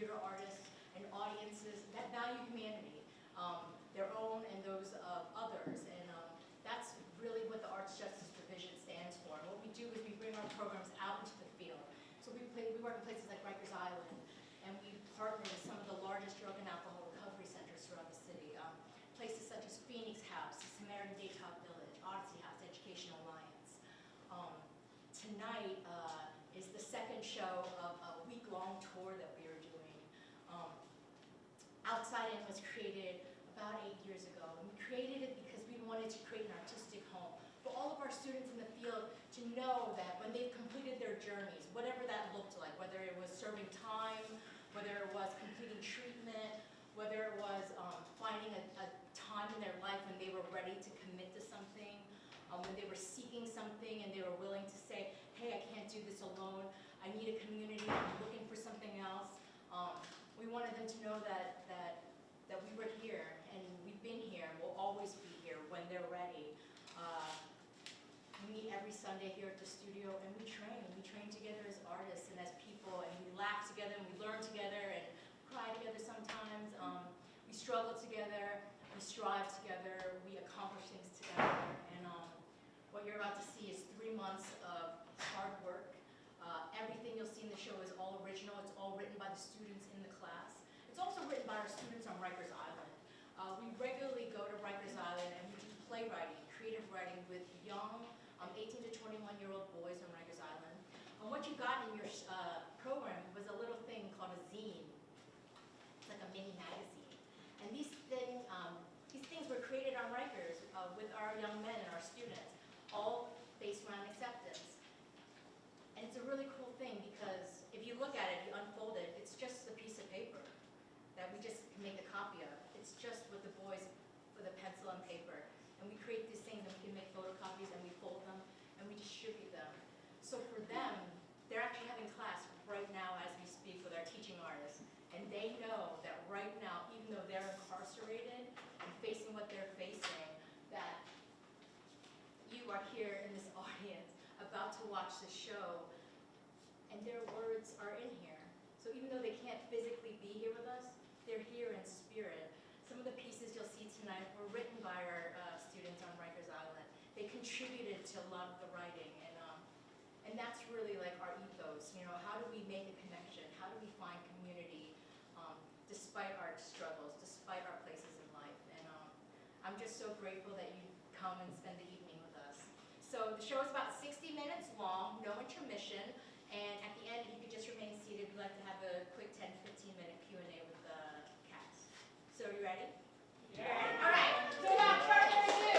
theater artists and audiences that value humanity, their own and those of others. And that's really what the Arts Justice Division stands for. And what we do is we bring our programs out into the field. So we work in places like Rikers Island, and we partner with some of the largest drug and alcohol recovery centers throughout the city. Places such as Phoenix House, Samaritan Daytop Village, Odyssey House, Education Alliance. Tonight is the second show of a week-long tour that we are doing. Outside In was created about 8 years ago, and we created it because we wanted to create an artistic home for all of our students in the field to know that when they've completed their journeys, whatever that looked like, whether it was serving time, whether it was completing treatment, whether it was finding a time in their life when they were ready to commit to something, when they were seeking something and they were willing to say, hey, I can't do this alone, I need a community, I'm looking for something else. We wanted them to know that we were here, and we've been here, and we'll always be here when they're ready. We meet every Sunday here at the studio, and we train. We train together as artists and as people, and we laugh together, and we learn together, and cry together sometimes. We struggle together, we strive together, we accomplish things together. And what you're about to see is 3 months of hard work. Everything you'll see in the show is all original. It's all written by the students in the class. It's also written by our students on Rikers Island. We regularly go to Rikers Island and we do playwriting, creative writing with young 18 to 21-year-old boys on Rikers Island. And what you got in your program was a little thing called a zine. It's like a mini magazine. And these things were created on Rikers with our young men and our students, all based around acceptance. And it's a really cool thing because if you look at it, you unfold it, it's just a piece of paper that we just make a copy of. It's just with the boys with a pencil and paper. And we create these things and we can make photocopies and we fold them and we distribute them. So for them, they're actually having class right now as we speak with our teaching artists. And they know that right now, even though they're incarcerated and facing what they're facing, that you are here in this audience about to watch the show, and their words are in here. So even though they can't physically be here with us, they're here in spirit. Some of the pieces you'll see tonight were written by our students on Rikers Island. They contributed to a lot of the writing, and that's really like our ethos. You know, how do we make a connection? How do we find community despite our struggles, despite our places in life? And I'm just so grateful that you come and spend the evening with us. So the show is about 60 minutes long, no intermission, and at the end, if you could just remain seated, we'd like to have a quick 10, 15-minute Q&A with the cast. So are you ready? Yeah. All right, so without further ado,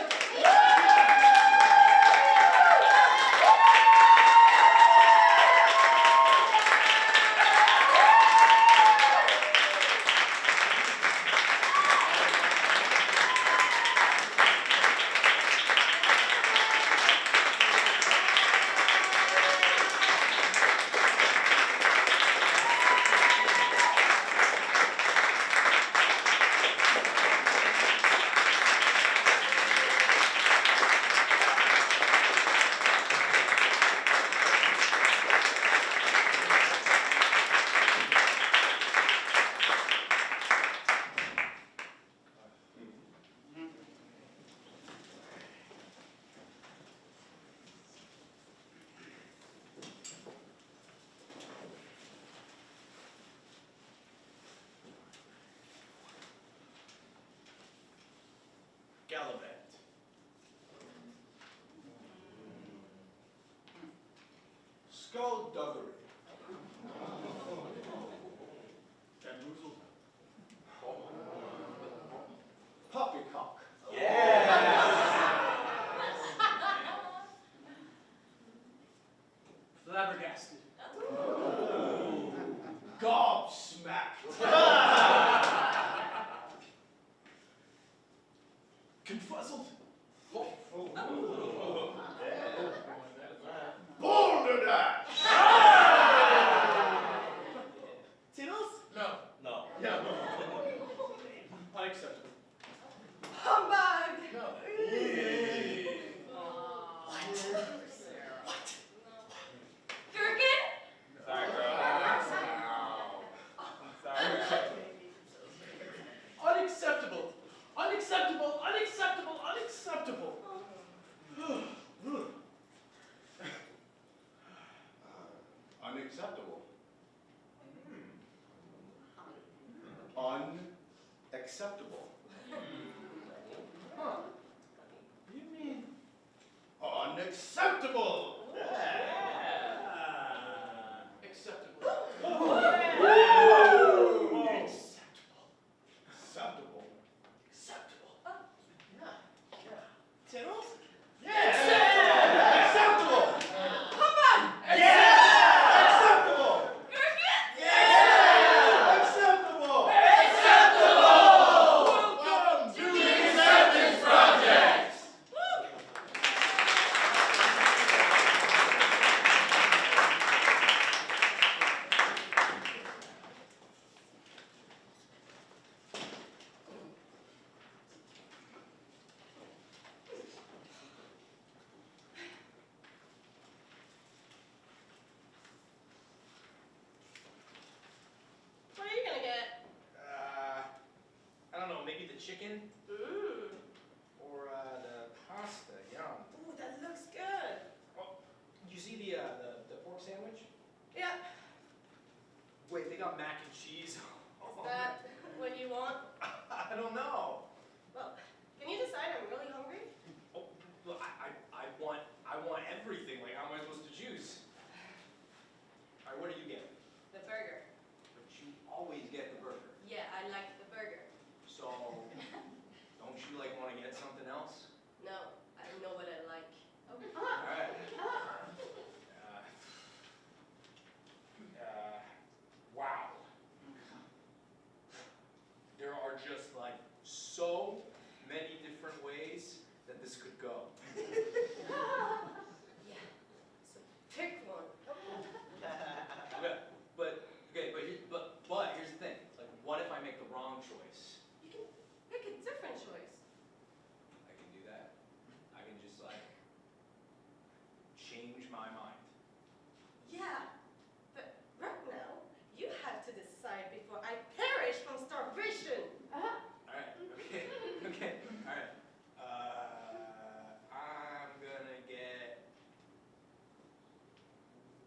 Gallivant. Skullduggery. Bamboozled. Poppycock. Flabbergasted. Gobsmacked. Confuzzled. Balderdash. Tittles? No. No. Yeah. Unacceptable. humbug! No. Gherkin? Unacceptable. Unacceptable. Huh. You mean unacceptable? Acceptable. Acceptable. Acceptable. Tittles? Acceptable. Acceptable. Acceptable. Welcome to the Acceptance Project. What are you gonna get? I don't know, maybe the chicken Mmm. or the pasta. Yum. Ooh, that looks good. Oh, you see the pork sandwich? Yeah. Wait, they got mac and cheese. Is that what you want? I don't know. Well, can you decide? I'm really hungry. Oh, look, I want everything. Like, how am I supposed to choose? All right, what do you get? The burger. But you always get the burger. Yeah, I like the burger. So, don't you like want to get something else? No, I know what I like. All right. Wow. There are just like so many different ways that this could go. Yeah. So pick one. But here's the thing. Like, what if I make the wrong choice? You can pick a different choice. I can do that. I can just like change my mind. Yeah, but right now you have to decide before I perish from starvation. All right. Okay. Okay. All right. I'm gonna get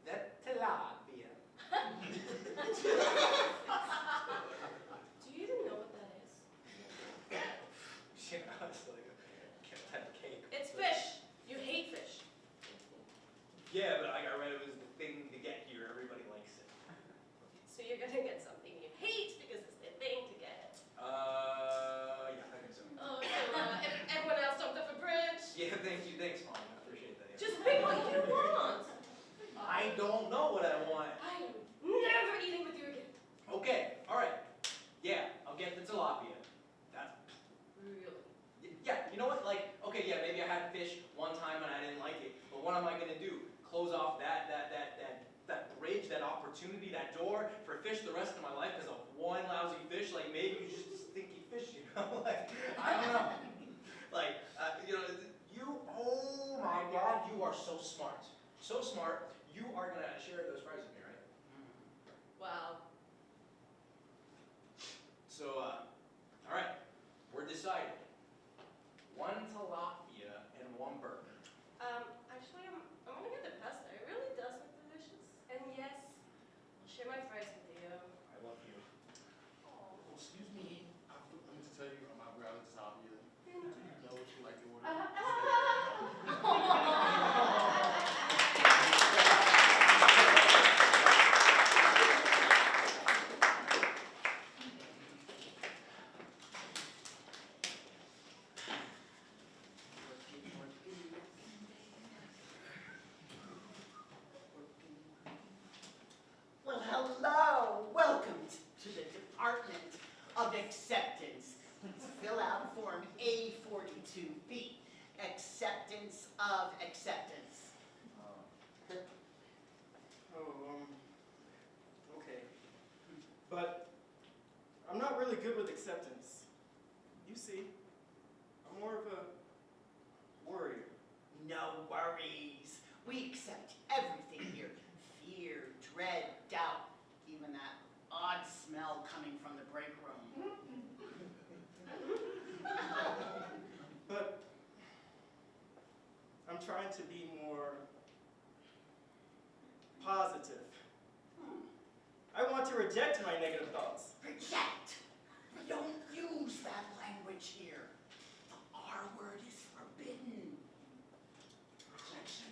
that tilapia. Do you even know what that is? You know, it's like a type of cake. It's fish. You hate fish. Yeah, but like I read it was the thing to get here. Everybody likes it. So you're gonna get something you hate because it's the thing to get. Yeah, I think so. Oh, so if everyone else jumped off a bridge, Yeah, thank you. Thanks, Mom. I appreciate that. Yeah. just pick what you want. I don't know what I want. I'm never eating with you again. Okay, all right. Yeah, I'll get the tilapia. That's Really? yeah. You know what? Like, okay, yeah, maybe I had fish one time and I didn't like it. But what am I gonna do? Close off that bridge, that opportunity, that door for fish the rest of my life because of one lousy fish? Like maybe you're just a stinky fish, you know? Like I don't know. Like you know, oh my God, you are so smart. So smart. You are gonna share those fries with me, right? Wow. So, all right, we're decided. One tilapia and one burger. Actually, I'm gonna get the pasta. It really does look delicious. And yes, I'll share my fries with you. I love you. Oh, excuse me. I meant to tell you I'm grabbing tilapia. Do you know what you like to order? Well, hello. Welcome to the Department of Acceptance. Please fill out Form A42B, Acceptance of Acceptance. Okay. But I'm not really good with acceptance. You see, I'm more of a worrier. No worries. We accept everything here. Fear, dread, doubt, even that odd smell coming from the break room. But I'm trying to be more positive reject my negative thoughts. Reject. Don't use that language here. The R word is forbidden. Rejection.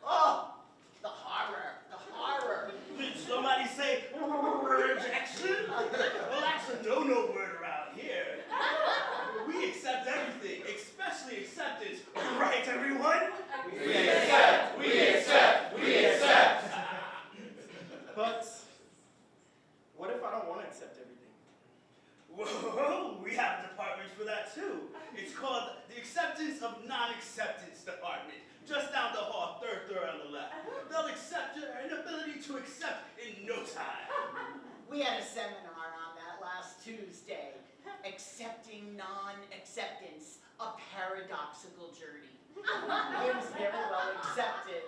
Oh, the horror, the horror. Did somebody say rejection? Well, that's a no-no word around here. We accept everything, especially acceptance. Right, everyone? We accept, we accept, we accept. But what if I don't want to accept everything? Whoa, we have a department for that too. It's called the Acceptance of Non-Acceptance Department. Just down the hall, third door on the left. They'll accept your inability to accept in no time. We had a seminar on that last Tuesday. Accepting non-acceptance, a paradoxical journey. It was never well accepted.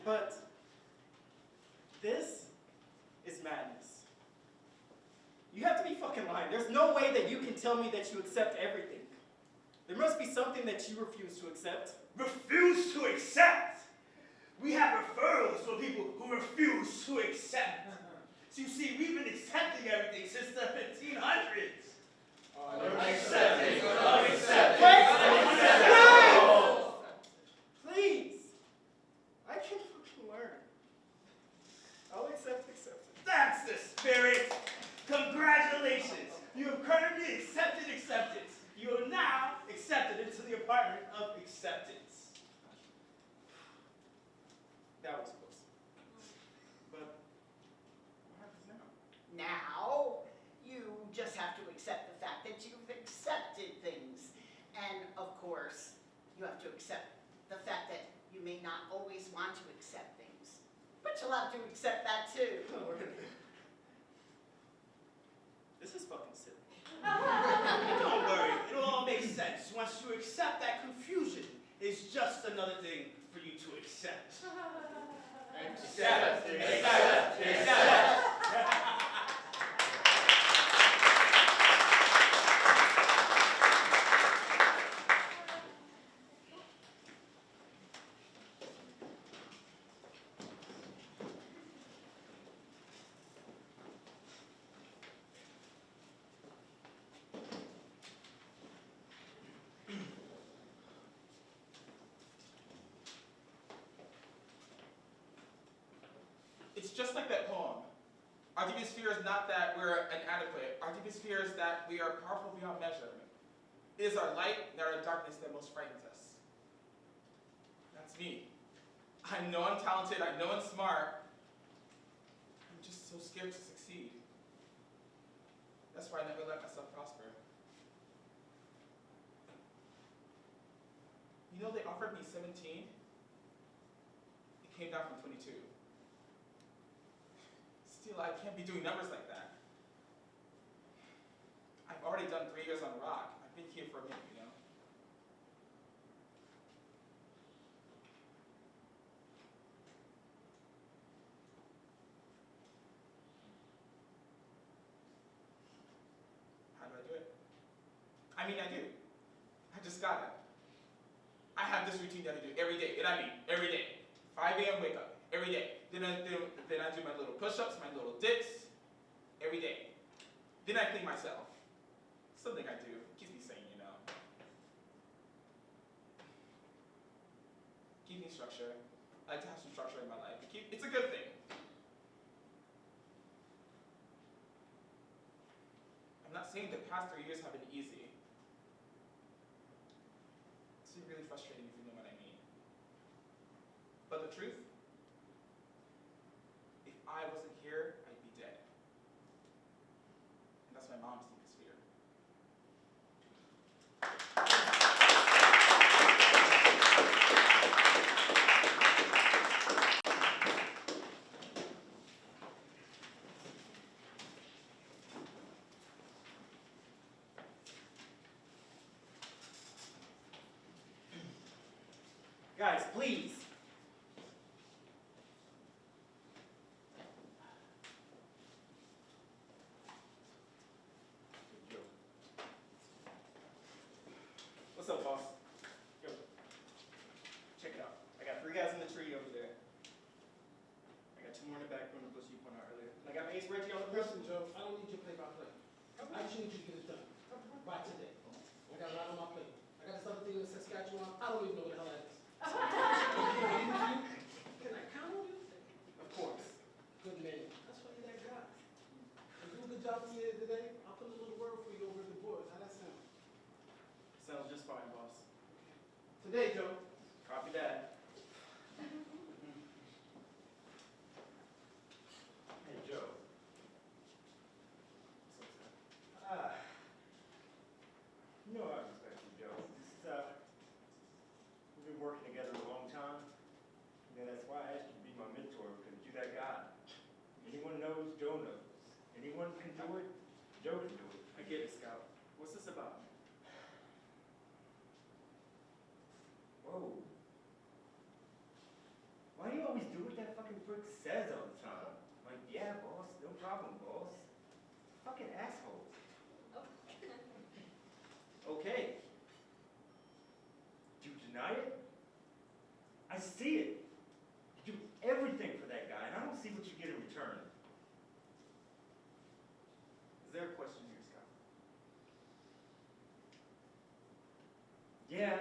But this is madness. You have to be fucking lying. There's no way that you can tell me that you accept everything. There must be something that you refuse to accept. Refuse to accept? We have referrals for people who refuse to accept. So you see, we've been accepting everything since the 1500s. Unaccepting, unaccepting, Wait! unaccepting. Please! I can fucking learn. I'll accept acceptance. That's the spirit. Congratulations. You have currently accepted acceptance. You are now accepted into the Department of Acceptance. That was close. But what happens now? Now, you just have to accept the fact that you've accepted things. And of course, you have to accept the fact that you may not always want to accept things. But you'll have to accept that too. This is fucking silly. Don't worry, it'll all make sense. Once you accept that confusion is just another thing for you to accept. Accept, accept, accept. It's just like that poem. Our deepest fear is not that we're inadequate. Our deepest fear is that we are powerful beyond measure. It is our light, not our darkness, that most frightens us. That's me. I know I'm talented, I know I'm smart. I'm just so scared to succeed. That's why I never let myself prosper. You know, they offered me 17. It came down from 22. Still, I can't be doing numbers like that. I've already done 3 years on the rock. I've been here for a minute, you know? How do I do it? I mean, I do. I just got it. I have this routine that I do every day, and I mean every day. 5 a.m. wake up, every day. Then I do my little push-ups, my little dips, every day. Then I clean myself. Something I do, keeps me sane, you know. Keep me structure. I like to have some structure in my life. It's a good thing. I'm not saying the past 3 years have been easy. It's been really frustrating if you know what I mean. But the truth, if I wasn't here, I'd be dead. And that's my mom's deepest fear. Guys, please. What's up, boss? Yo, check it out. I got 3 guys in the tree over there. I got 2 more in the back room, the bush you pointed out earlier. Reggie on the press. Listen, Joe, I don't need your play-by-play. I just need you to get it done. By today. I got a lot on my plate. I got this other thing in Saskatchewan. I don't even know what the hell that is. Can I count on you? Of course. Good man. That's why you're that guy. You do a good job for me today. I'll put a little word for you over at the board. How that sound? Sounds just fine, boss. Today, Joe. Copy that. Hey, Joe. You know I respect you, Joe. We've been working together a long time. That's why I asked you to be my mentor, because you're that guy. Anyone knows, Joe knows. Anyone can do it, Joe can do it. I get it, Scout. What's this about? Whoa. Why do you always do what that fucking prick says all the time? Like, yeah, boss, no problem, boss. Fucking asshole. Okay. Do you deny it? I see it. You do everything for that guy, and I don't see what you get in return. Is there a question here, Scout? Yeah.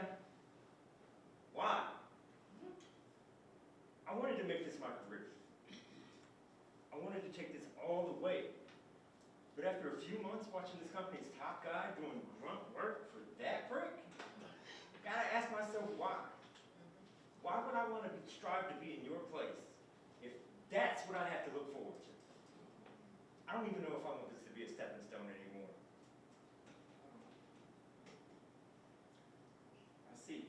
Why? I wanted to make this my career. I wanted to take this all the way. But after a few months watching this company's top guy doing grunt work for that prick, I gotta ask myself why. Why would I want to strive to be in your place if that's what I have to look forward to? I don't even know if I want this to be a stepping stone anymore. I see.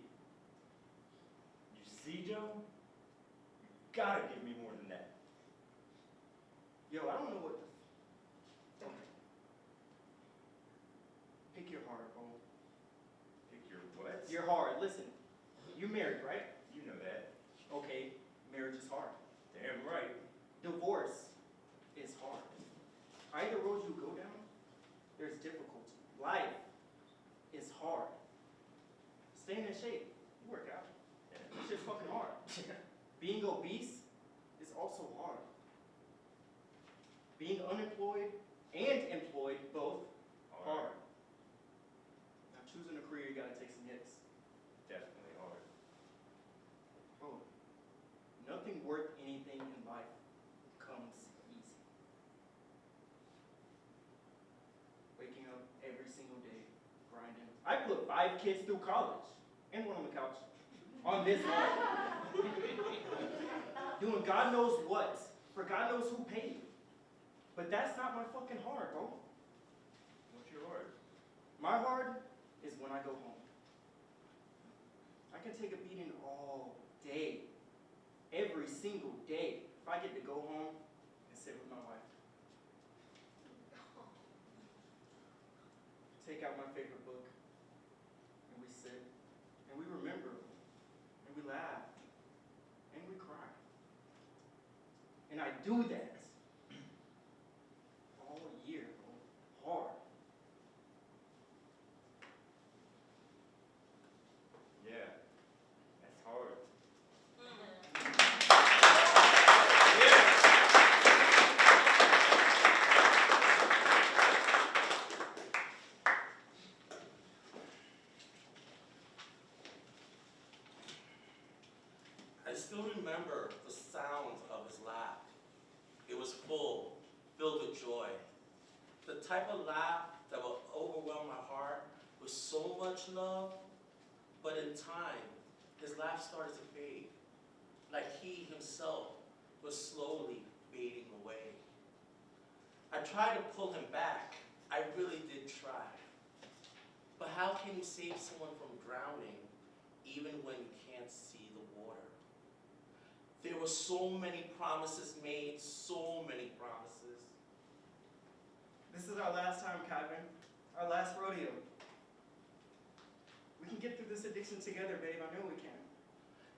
You see, Joe? You gotta give me more than that. Yo, I don't know what the... Pick your heart, bro. Pick your what? Your heart. Listen, you married, right? You know that. Okay, marriage is hard. Damn right. Divorce is hard. Either road you go down, there's difficulty. Life is hard. Staying in shape, you work out. It's just fucking hard. Being obese is also hard. Being unemployed and employed, both hard. Now choosing a career, you gotta take some hits. Definitely hard. Bro, nothing worth anything in life comes easy. Waking up every single day, grinding. I put 5 kids through college, and one on the couch, on this one. Doing God knows what, for God knows who paid. But that's not my fucking heart, bro. What's your heart? My heart is when I go home. I can take a beating all day, every single day, if I get to go home and sit with my wife. Take out my favorite book, and we sit, and we remember, and we laugh, and we cry. And I do that all year, bro, hard. Yeah, that's hard. I still remember the sound of his laugh. It was full, filled with joy. The type of laugh that will overwhelm my heart with so much love, but in time, his laugh started to fade, like he himself was slowly fading away. I tried to pull him back. I really did try. But how can you save someone from drowning even when you can't see the water? There were so many promises made, so many promises. This is our last time, Kyvan. Our last rodeo. We can get through this addiction together, babe. I know we can.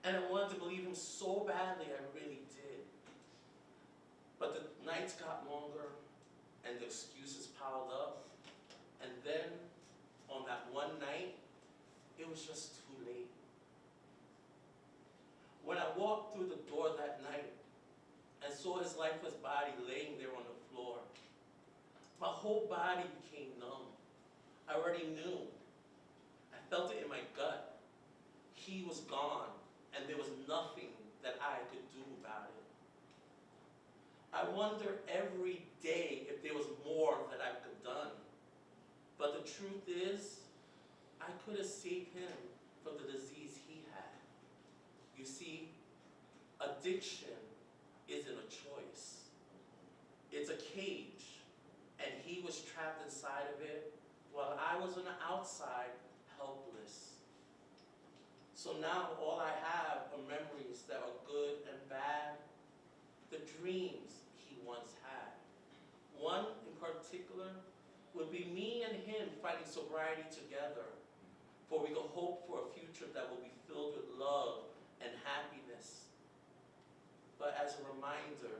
And I wanted to believe him so badly, I really did. But the nights got longer, and the excuses piled up. And then, on that one night, it was just too late. When I walked through the door that night and saw his lifeless body laying there on the floor, My whole body became numb. I already knew. I felt it in my gut. He was gone, and there was nothing that I could do about it. I wonder every day if there was more that I could have done. But the truth is, I could have saved him from the disease he had. You see, addiction isn't a choice. It's a cage, and he was trapped inside of it while I was on the outside, helpless. So now all I have are memories that are good and bad, the dreams he once had. One in particular would be me and him fighting sobriety together, for we could hope for a future that will be filled with love and happiness. But as a reminder,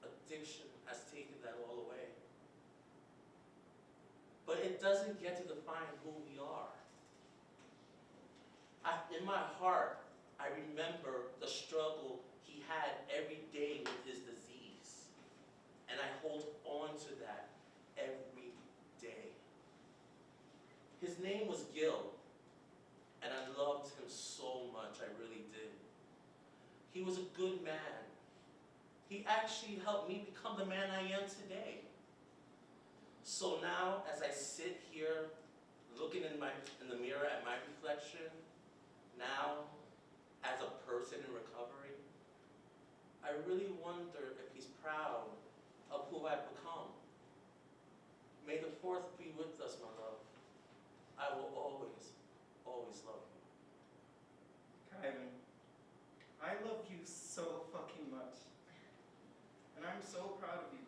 addiction has taken that all away. But it doesn't get to define who we are. In my heart, I remember the struggle he had every day with his disease. And I hold on to that every day. His name was Gil, and I loved him so much, I really did. He was a good man. He actually helped me become the man I am today. So now, as I sit here, looking in the mirror at my reflection, now, as a person in recovery, I really wonder if he's proud of who I've become. May the 4th be with us, my love. I will always, always love you. Kyvan, I love you so fucking much. And I'm so proud of you.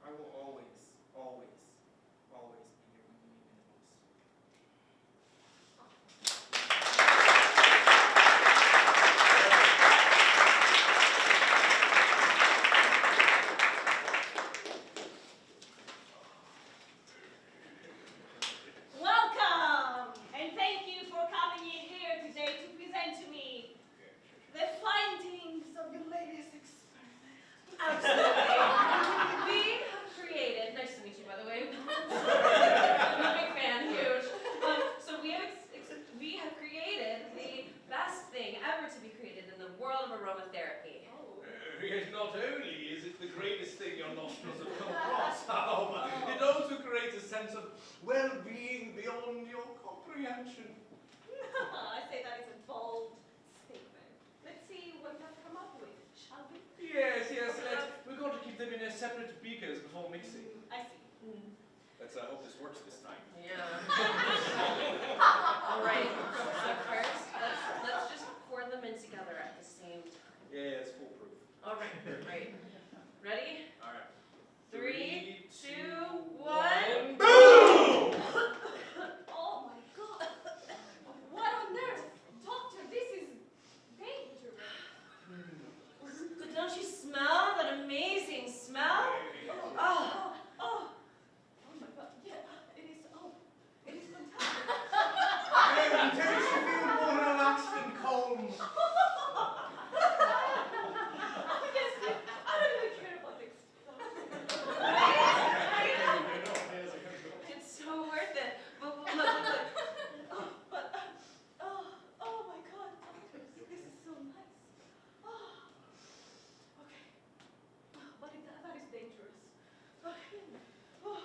I will always, always, always be here when you need me the most. Welcome, and thank you for coming in here today to present to me the findings of your latest experiment. Absolutely. We have created, nice to meet you by the way. I'm a big fan, huge. So we have created the best thing ever to be created in the world of aromatherapy. Yes, not only is it the greatest thing your nostrils have come across, it also creates a sense of well-being beyond your comprehension. I say that is a bold statement. Let's see what you have come up with, shall we? Yes, we're going to keep them in separate beakers before mixing. I see. Let's hope this works this time. Yeah. All right. So first, let's just pour them in together at the same time. Yeah, it's foolproof. All right. Right. Ready? All right. 3, 2, 1. Boom! Oh my God! What on earth, doctor? This is dangerous. But don't you smell that amazing smell? Oh. Oh my God! Yeah, it is. Oh, it is fantastic. Until you feel more relaxed and calm. Yes, I don't even care about this. It's so worth it. But look. Oh my God, doctors, this is so nice. Okay. But that is dangerous.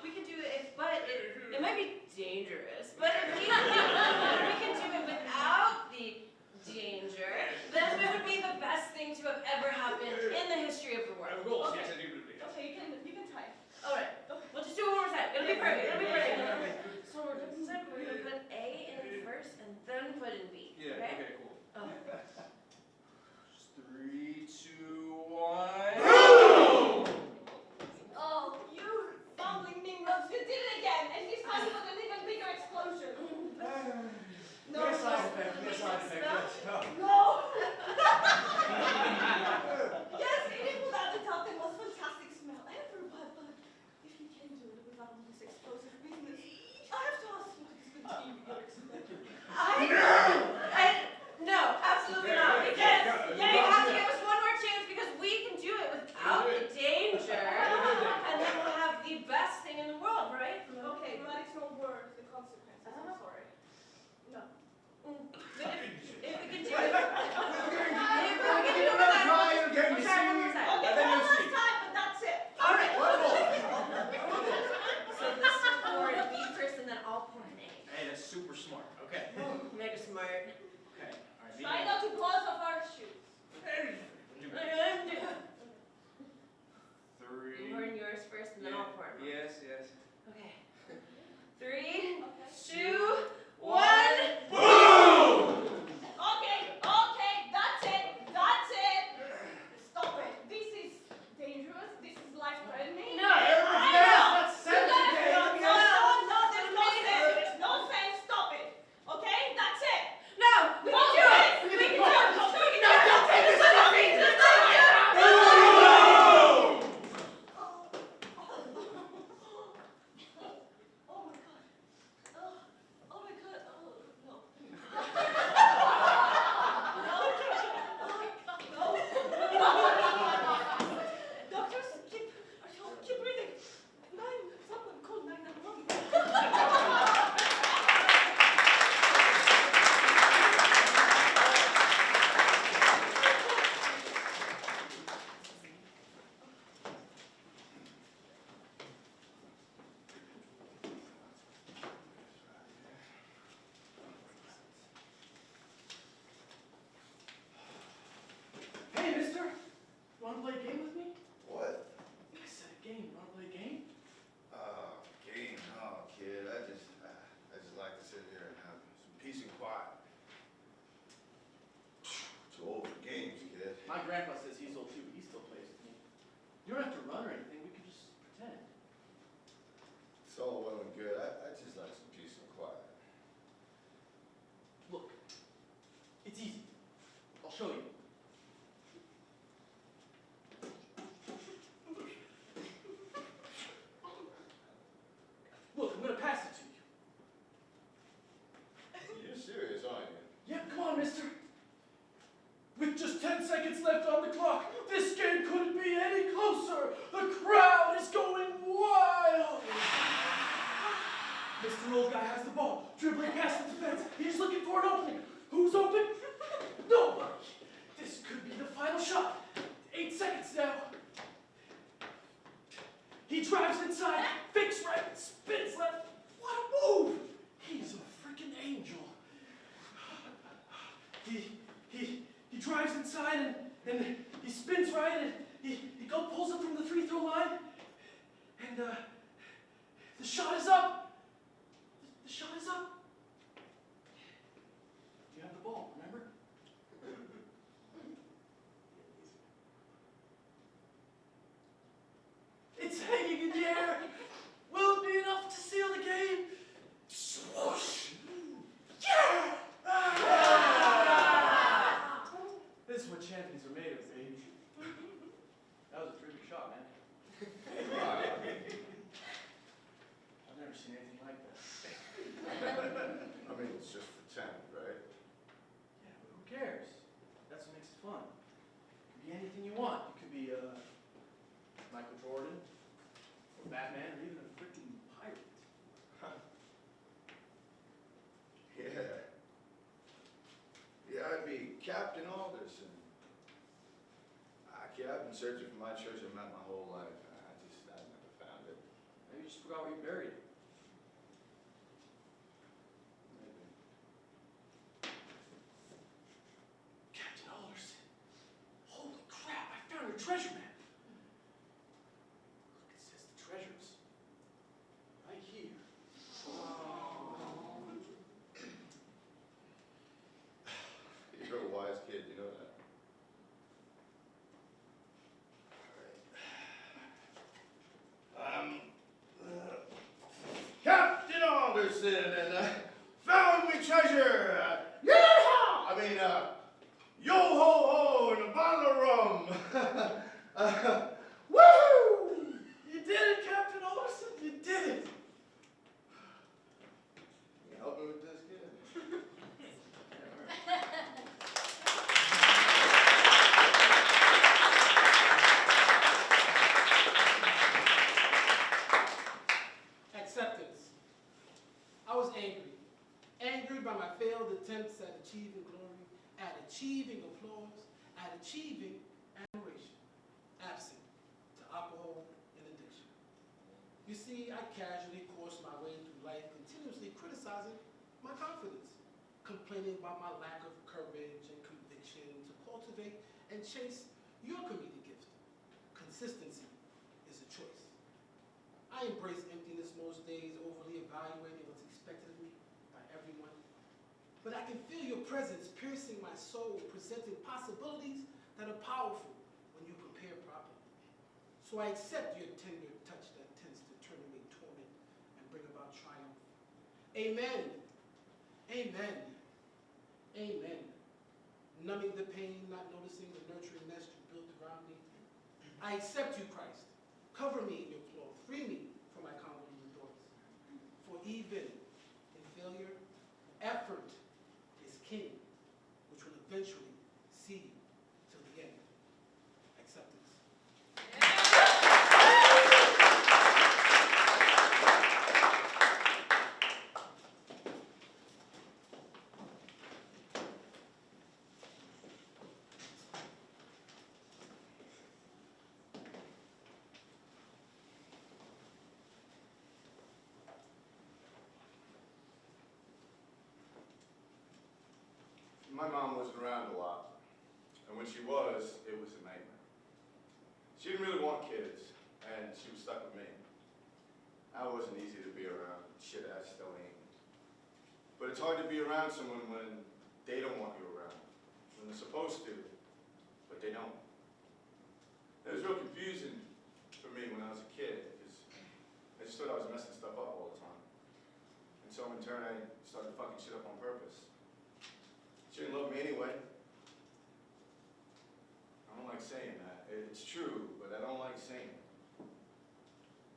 We can do it, but it might be dangerous. But if we can do it without the danger, then it would be the best thing to have ever happened in the history of the world. Of course, Okay. yes, indubitably. Yes. Okay, you can try. All right. We'll just do it one more time. It'll be perfect. So we're gonna put A in first and then put in B. Yeah, Okay. okay, cool. Oh. 3, 2, 1. Oh, you fumbling nimrods, you did it again, and this time with an even bigger explosion. No, Mere side effect, let's go. No. Yes, it is without a doubt the most fantastic smell ever, but if you can do it without all this explosive business, I have to ask you to discontinue your experiment. No, absolutely not. Because you have to give us one more chance because we can do it without the danger. And then we'll he drives inside and he spins right and he pulls up from the free throw line and the shot is up. The shot is up. You have the ball, remember? It's hanging in the air. Will it be enough to seal the game? Swoosh! Yeah! This is what champions are made of, baby. That was a terrific shot, man. I've never seen anything like that. I mean, it's just pretend, right? Yeah, but who cares? That's what makes it fun. It could be anything you want. It could be Michael Jordan, or Batman, or even a freaking pirate. Yeah. Yeah, I'd be Captain Alderson. I've been searching for my treasure map my whole life. I've never found it. Maybe you just forgot where you buried it. Maybe. Captain Alderson. Holy crap, I found your treasure map. Look, it says the treasures. Right here. You're a wise kid, you know that. Captain Alderson, and found me treasure. Yeehaw! I mean, yo ho ho, and a bottle of rum. Woo! You did it, Captain Alderson. You did it. You help me with this, kid? Acceptance. I was angry. Angered by my failed attempts at achieving glory, at achieving applause, at achieving admiration, absent to alcohol and addiction. You see, I casually coursed my way through life, continuously criticizing my confidence, complaining about my lack of courage and conviction to cultivate and chase your comedic gift. Consistency is a choice. I embrace emptiness most days, overly evaluating what's expected of me by everyone. But I can feel your presence piercing my soul, presenting possibilities that are powerful when you prepare properly. So I accept your tender touch that tends to turn away torment and bring about triumph. Amen. Amen. Amen. Numbing the pain, not noticing the nurturing nest you built around me. I accept you, Christ. Cover me in your cloth. Free me from my convoluted thoughts. For even in failure, effort is king, which will eventually see you till the end. Acceptance. My mom wasn't around a lot, and when she was, it was a nightmare. She didn't really want kids, and she was stuck with me. I wasn't easy to be around. Shit, I still ain't. But it's hard to be around someone when they don't want you around, when they're supposed to, but they don't. It was real confusing for me when I was a kid, because I just thought I was messing stuff up all the time. And so in turn, I started fucking shit up on purpose. She didn't love me anyway. I don't like saying that. It's true, but I don't like saying it.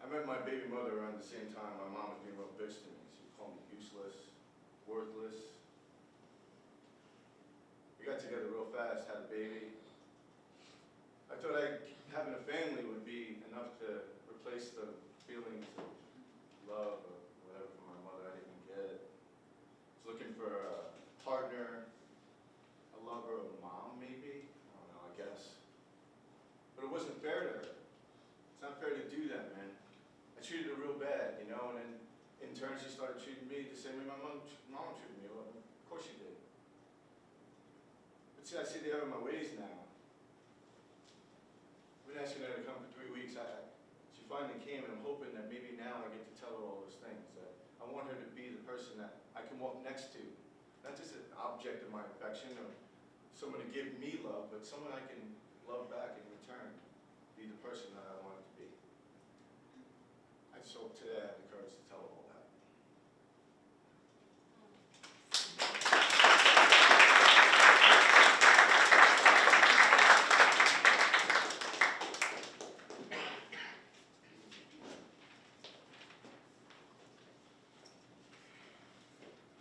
I met my baby mother around the same time my mom was being a real bitch to me. She would call me useless, worthless. We got together real fast, had a baby. I thought having a family would be enough to replace the feelings of love or whatever from my mother. I didn't get it. I was looking for a partner, a lover, a mom maybe? I don't know, I guess. But it wasn't fair to her. It's not fair to do that, man. I treated her real bad, you know, and then in turn she started treating me the same way my mom treated me. Well, of course she did. see, I see they have my ways now. I've been asking her to come for 3 weeks. She finally came, and I'm hoping that maybe now I get to tell her all those things. That I want her to be the person that I can walk next to. Not just an object of my affection or someone to give me love, but someone I can love back in return. Be the person that I want her to be. I just hope today I have the courage to tell her all that.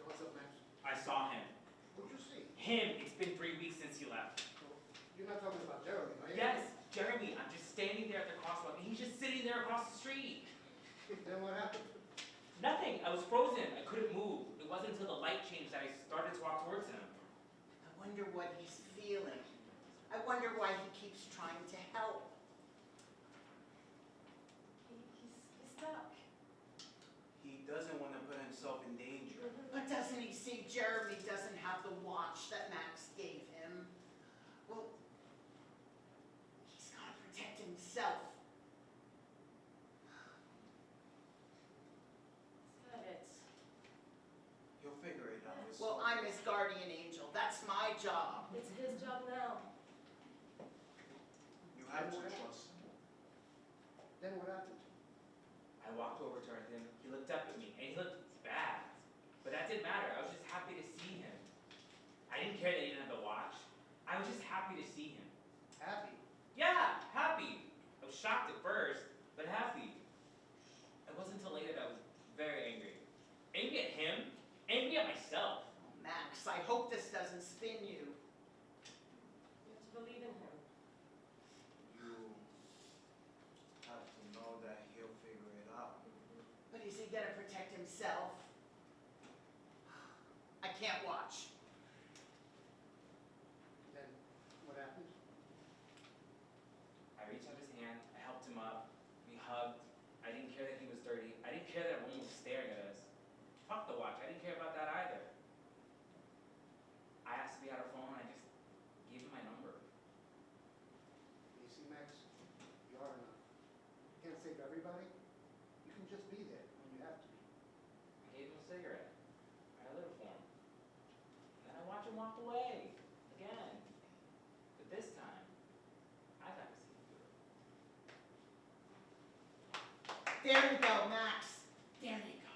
What's up, Max? I saw him. What'd you see? Him! It's been 3 weeks since he left. You're not talking about Jeremy, are you? Yes, Jeremy. I'm just standing there at the crosswalk, and he's just sitting there across the street. Then what happened? Nothing. I was frozen. I couldn't move. It wasn't until the light changed that I started to walk towards him. I wonder what he's feeling. I wonder why he keeps trying to help. He's stuck. He doesn't want to put himself in danger. But doesn't he see Jeremy doesn't have the watch that Max gave him? Well, he's got to protect himself. He'll figure it out. Well, I'm his guardian angel. That's my job. It's his job now. You have to trust him. Then what happened? I walked over to him. He looked up at me, and he looked bad. But that didn't matter. I was just happy to see him. I didn't care that he didn't have the watch. I was just happy to see him. Happy. Yeah, happy. I was shocked at first, but happy. It wasn't until later that I was very angry. Angry at him, angry at myself. Oh, Max, I hope this doesn't spin you. You have to believe in him. You have to know that he'll figure it out. But is he gonna protect himself? I can't watch. Then what happened? I reached out his hand, I helped him up, we hugged. I didn't care that he was dirty. I didn't care that everyone was staring at us. Fuck the watch, I didn't care about that either. I asked if he had a phone, I just gave him my number. You see, Max, you are enough. You can't save everybody. You can just be there when you have to be. I gave him a cigarette. I lit it for him. And then I watched him walk away. Again. But this time, I got to see him through. There you go, Max. There you go.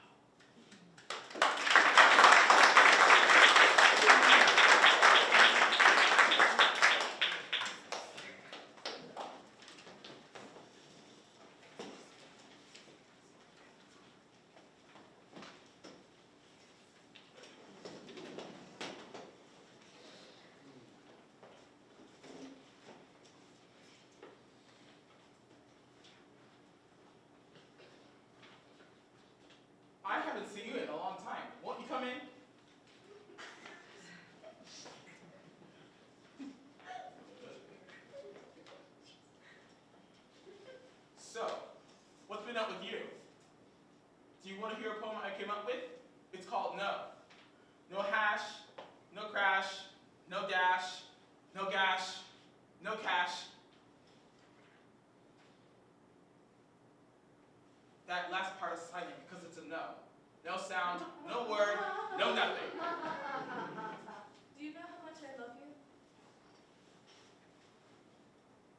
I haven't seen you in a long time. Won't you come in? So, what's been up with you? Do you want to hear a poem I came up with? It's called No. No hash, no crash, no dash, no gash, no cash. That last part is silent because it's a no. No sound, no word, no nothing. Do you know how much I love you?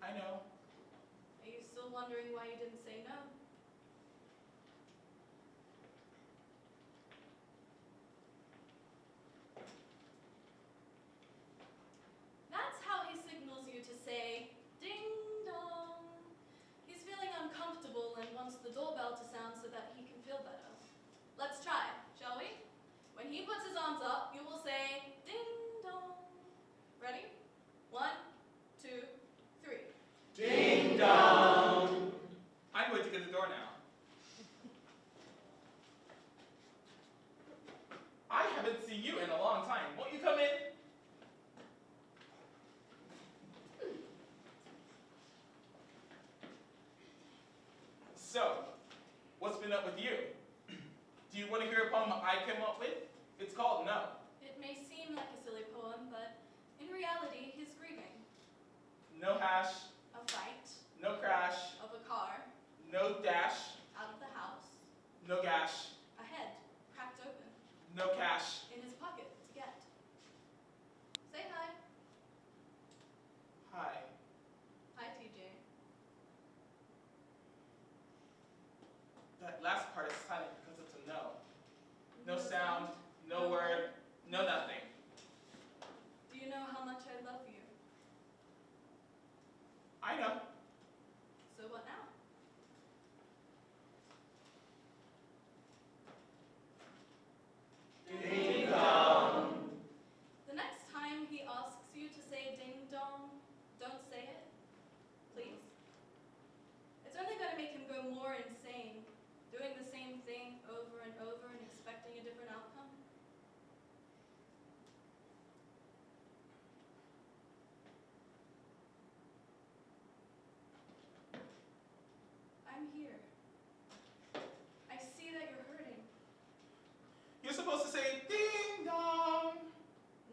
I know. Are you still wondering why you didn't say no? That's how he signals you to say, ding dong. He's feeling uncomfortable and wants the doorbell to sound so that he can feel better. Let's try, shall we? When he puts his arms up, you will say, ding dong. Ready? 1, 2, 3. Ding dong. I No hash, A fight. no crash, Of a car. no dash, Out of the house. no gash, A head. Cracked open. no cash. In his pocket to get. Say hi. Hi. Hi, TJ. That last part is silent because it's a no. No sound, no word, no nothing. Do you know how much I love you? I know. So what now? Ding dong. The next time he asks you to say ding dong, don't say it. Please. It's only going to make him go more insane, doing the same thing over and over and expecting a different outcome. I'm here. I see that you're hurting. You're supposed to say ding dong.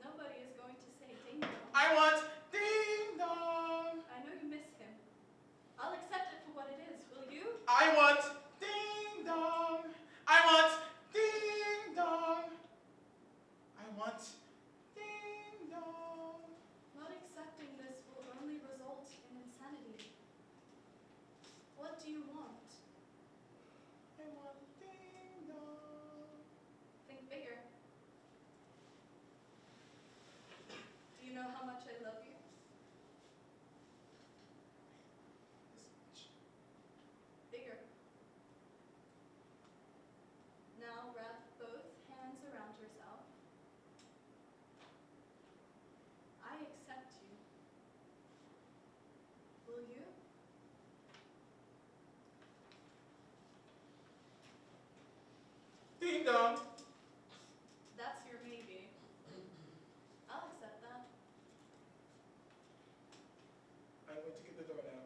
Nobody is going to say ding dong. I want ding dong. I know you miss him. I'll accept it for what it is, will you? I want ding dong. I want ding dong. I want ding dong. Not accepting this will only result in insanity. What do you want? I want ding dong. Think bigger. Do you know how much I love you? Bigger. Now wrap both hands around yourself. I accept you. Will you? Ding dong. That's your maybe. I'll accept that. I'm going to get the door now.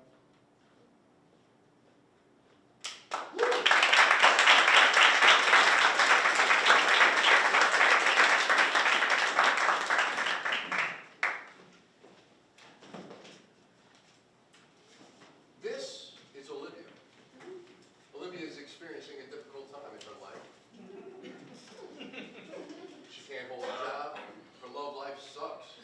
This is Olivia. Olivia is experiencing a difficult time in her life. She can't hold a job. Her love life sucks.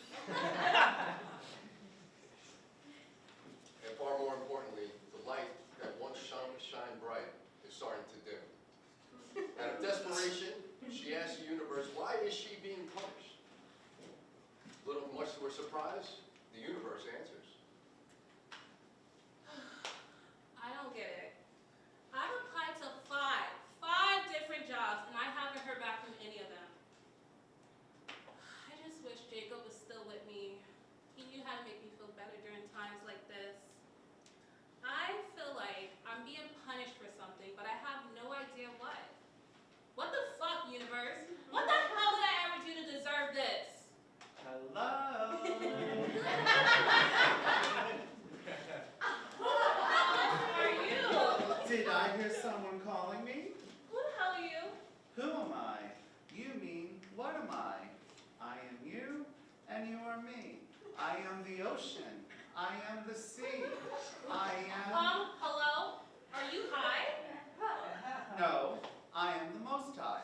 And far more importantly, the light that once shine bright is starting to dim. Out of desperation, she asks the universe, why is she being punished? Much to her surprise, the universe answers. I don't get it. I've applied to five different jobs, and I haven't heard back from any of them. I just wish Jacob was still with me. He knew how to make me feel better during times like this. I feel like I'm being punished for something, but I have no idea what. What the fuck, universe? What the hell did I ever do to deserve this? Hello. Who the hell are you? Did I hear someone calling me? Who the hell are you? Who am I? You mean, what am I? I am you, and you are me. I am the ocean. I am the sea. I am... Hello? Are you high? No, I am the Most High.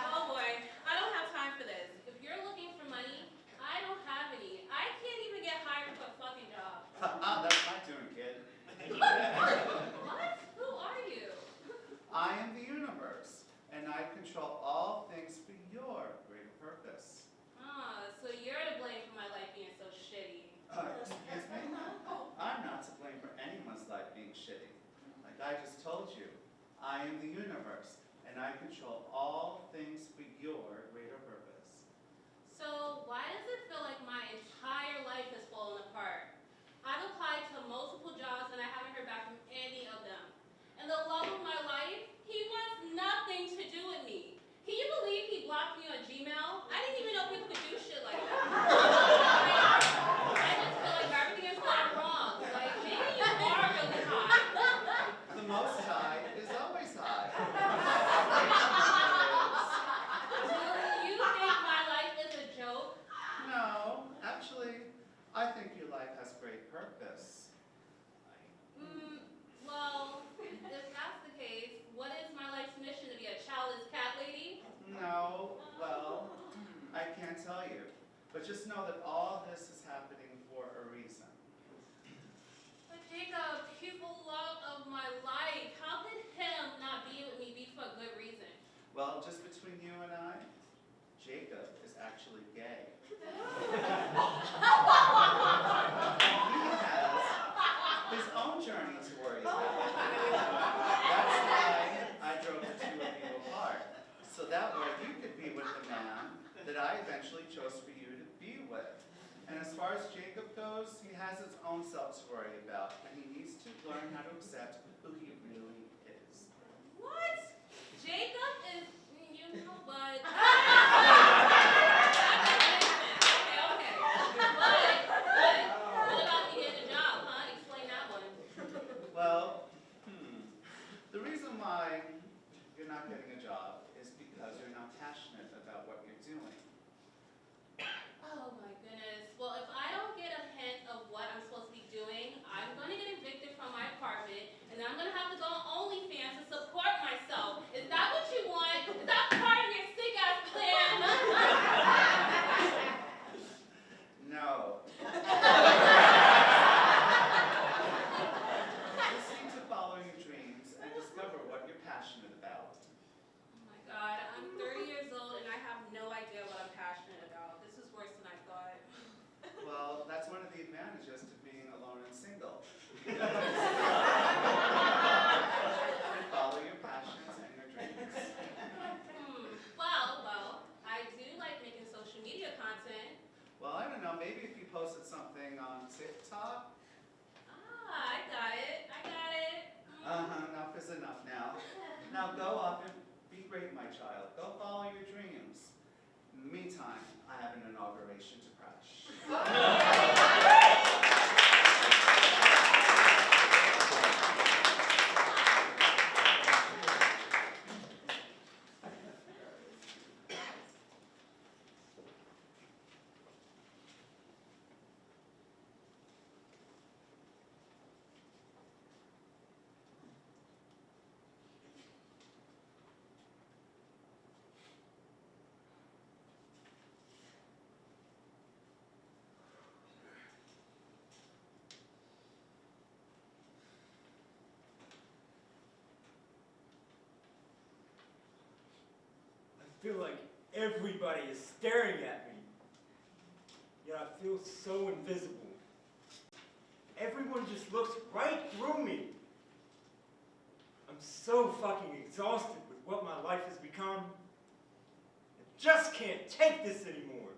Oh boy, I don't have time for this. If you're looking for money, I don't have any. I can't even get hired for a fucking job. That's my tune, kid. What? Who are you? I am the universe, and I control all things for your greater purpose. So you're to blame for my life being so shitty. Excuse me? I'm not to blame for anyone's life being shitty. Like I just told you, I am the universe, and I control you. But just know that all this is happening for a reason. But Jacob, he's the love of my life. How could him not be with me be for a good reason? Well, just between you and I, Jacob is actually gay. He has his own journey to worry about. That's why I drove the two of you apart. So that way you could be with the man that I eventually chose for you to be with. And as far as Jacob goes, he has his own self to worry about, and he needs to learn how to accept who he really is. What? Jacob is, you know what? Okay. But, what about me getting a job, huh? Explain that one. Well, the reason why you're not getting a job is because you're not passionate about what you're doing. Oh my goodness. Well, if I don't get a hint of what I'm supposed to be doing, I'm going to get evicted from my apartment, and then I'm going to have to go on OnlyFans to support myself. Is that what you want? Is that part of your sick-ass plan? No. Just need to follow your dreams and discover what you're passionate about. Oh my God, I'm 30 years old and I have no idea what I'm passionate about. This is worse than I thought. Well, that's one of the advantages to being alone and single. Follow your passions and your dreams. Well, I do like making social media content. Well, I don't know, maybe if you posted something on TikTok. I got it. Enough is enough now. Now go off and be great, my child. Go follow your dreams. In the meantime, I have an inauguration to crash. I feel like everybody is staring at me. Yet I feel so invisible. Everyone just looks right through me. I'm so fucking exhausted with what my life has become. I just can't take this anymore.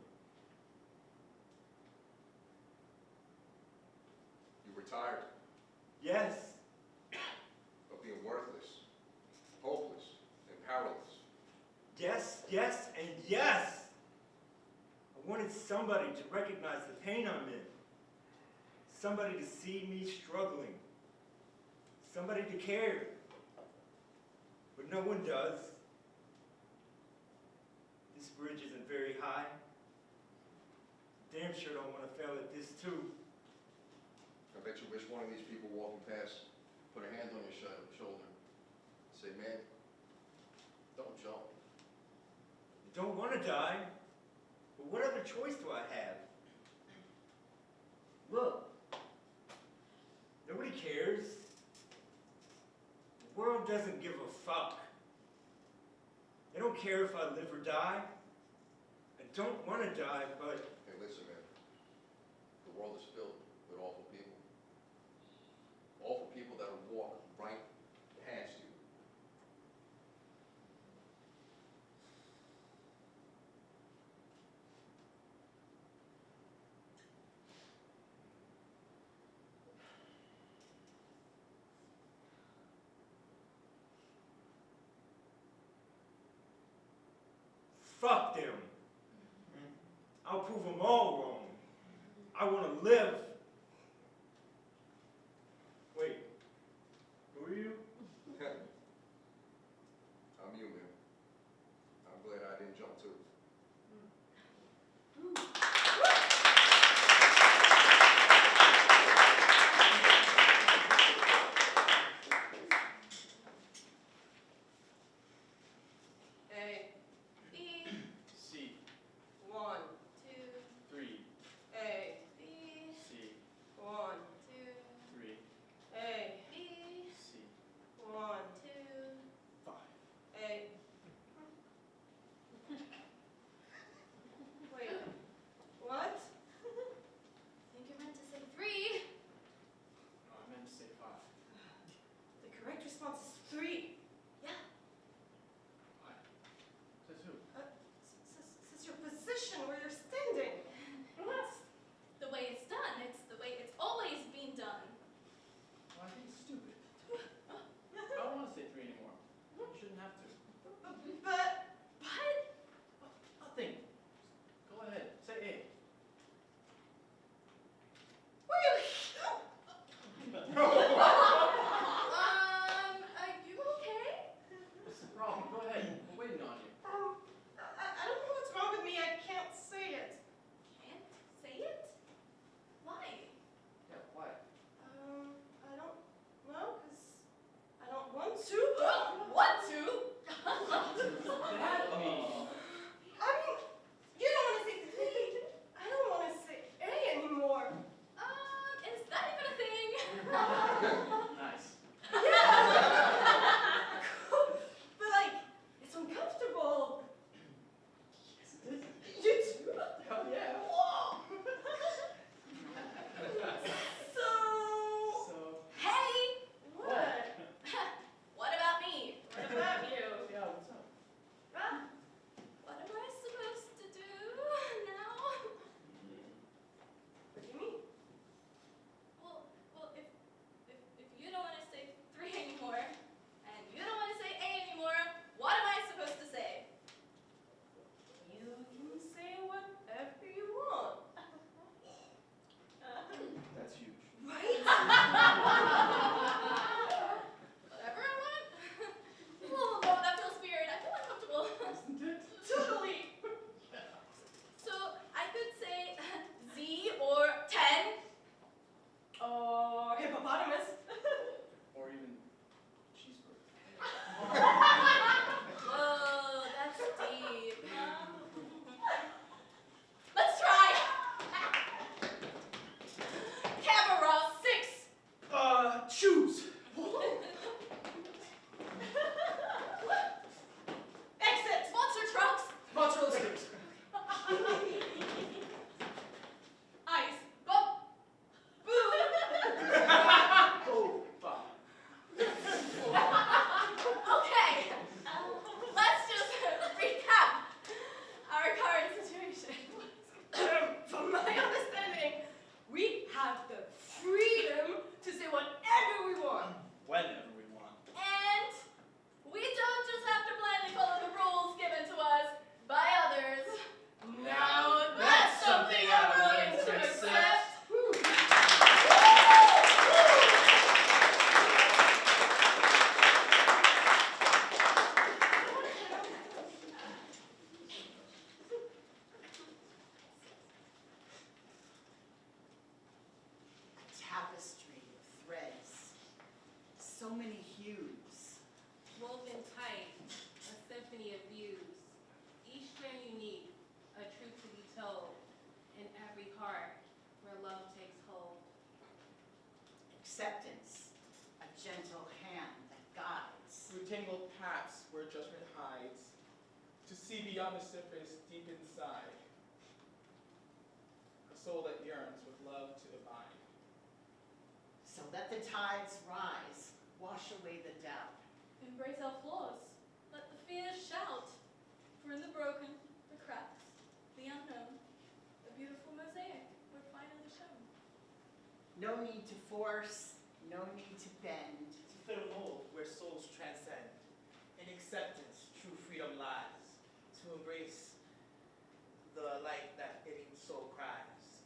You retired Yes, of being worthless, hopeless, and powerless. yes, and yes. I wanted somebody to recognize the pain I'm in. Somebody to see me struggling. Somebody to care. But no one does. This bridge isn't very high. Damn sure don't want to fail at this too. I bet you wish one of these people walking past put a hand on your shoulder and say, man, don't jump. I don't want to die, but what other choice do I have? Look, nobody cares. The world doesn't give a fuck. They don't care if I live or die. I don't want to die, but Hey, listen, man. The world is filled with awful people. Awful people that will walk right past you. fuck them. I'll prove them all wrong. I want to live. Wait, who are you? I'm you, man. I'm glad I didn't jump too. A, B, C. 1, 2, Acceptance, a gentle hand that guides. Through tangled paths where judgment hides, to see beyond the surface deep inside, a soul that yearns with love to abide. So let the tides rise, wash away the doubt. Embrace our flaws. Let the fears shout. For in the broken, the cracks, the unknown, a beautiful mosaic we're finally shown. No need to force, no need to bend. To fit a mold where souls transcend. In acceptance, true freedom lies. To embrace the light that fitting soul cries.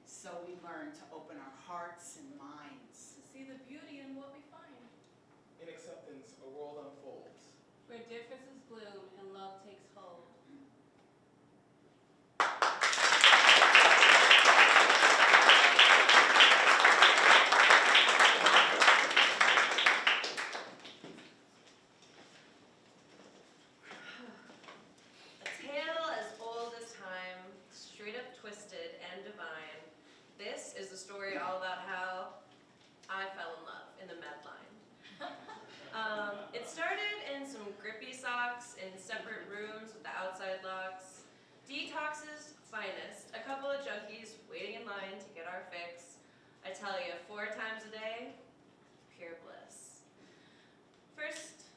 So we learn to open our hearts and minds. To see the beauty in what we find. In acceptance, a world unfolds. Where differences bloom and love takes hold. A tale as old as time, straight up twisted and divine. This is the story all about how I fell in love in the med line. It started in some grippy socks in separate rooms with the outside locks. Detox's finest, a couple of junkies waiting in line to get our fix. I tell you, 4 times a day, pure bliss. First,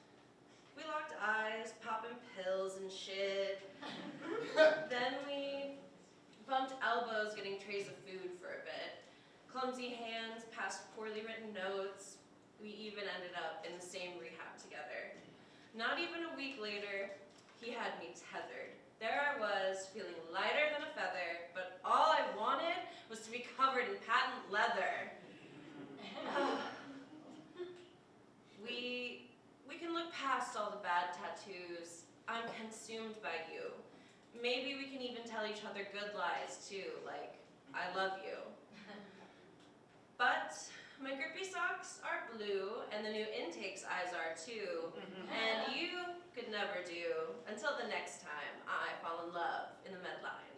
we locked eyes, popping pills and shit. Then we bumped elbows getting trays of food for a bit. Clumsy hands passed poorly written notes. We even ended up in the same rehab together. Not even a week later, he had me tethered. There I was, feeling lighter than a feather, but all I wanted was to be covered in patent leather. We can look past all the bad tattoos. I'm consumed by you. Maybe we can even tell each other good lies too, like, I love you. But my grippy socks are blue, and the new intake's eyes are too. And you could never do until the next time I fall in love in the med line.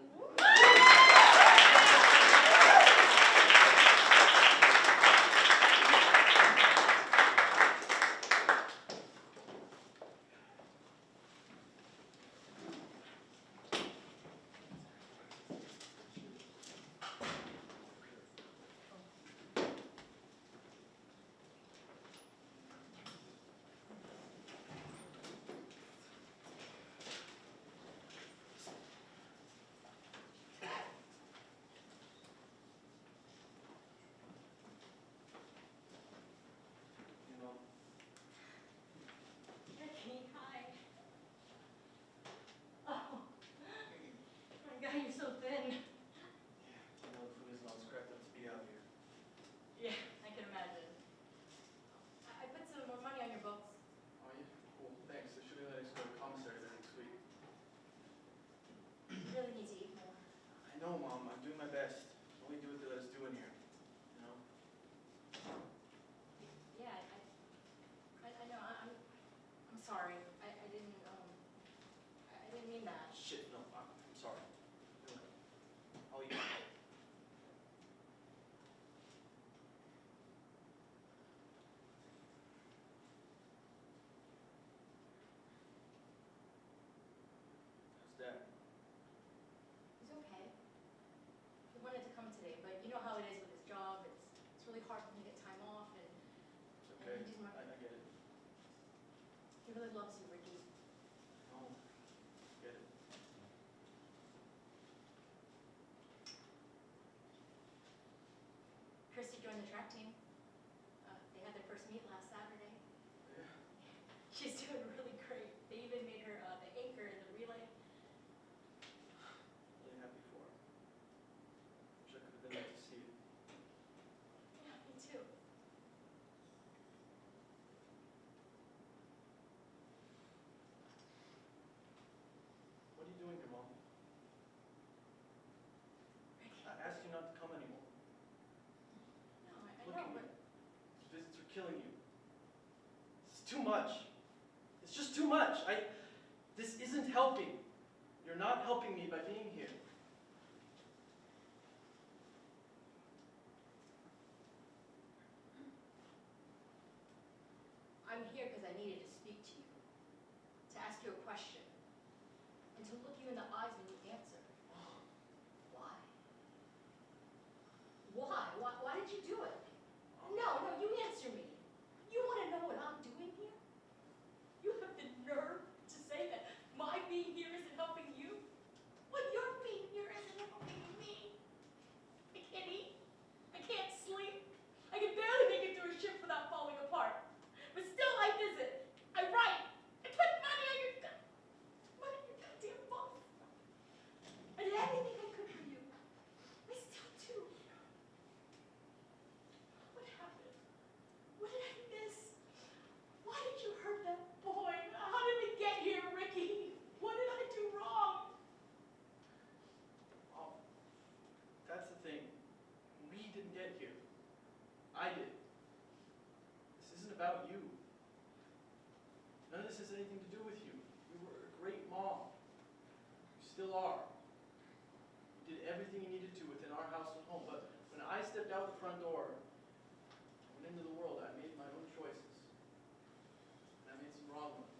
God, you're so thin. You know, food isn't all scrapped up to be out here. Yeah, I can imagine. I put some more money on your books. Oh yeah? Cool, thanks. I should have let us go to commissary there next week. You really need to eat more. I know, Mom. I'm doing my best. Only do what they let us do in here. You know? Yeah, I know. I'm sorry. I didn't mean that. Shit, no, I'm sorry. I'll eat. How's Dad? He's okay. He wanted to come today, but you know how it is with his job. It's really hard for him to get time off, and It's okay. And he didn't I get it. he really loves you, Ricky. Oh, get it. Christy joined the track team. They had their first meet last Saturday. Yeah. She's doing really great. They even made her the anchor in the relay. Really happy for her. Wish I could have been there to see it. Yeah, me too. What are you doing here, Mom? I asked you not to come anymore. No, I Look know, at me. but These visits are killing you. This is too much. It's just too much. This isn't helping. You're not helping me by being here. needed to speak to you, to ask you a question, and to look you in the eyes when you answer. Why? Why did you do it? No, you answer me. You want to know what I'm doing here? You have the nerve to say that my being here isn't helping you? When your being here isn't helping me? I can't eat. I can't sleep. I can barely make it through a shift without falling apart. But still I visit. I write. I put money on your goddamn phone. I did everything I could for you. I still do. What happened? What did I miss? Why did you hurt that boy? How did we get here, Ricky? What did I do wrong? Oh, that's the thing. We didn't get here. I did. This isn't about you. None of this has anything to do with you. You were a great mom. You still are. You did everything you needed to within our house and home, but when I stepped out the front door, and went into the world, I made my own choices. And I made some wrong ones.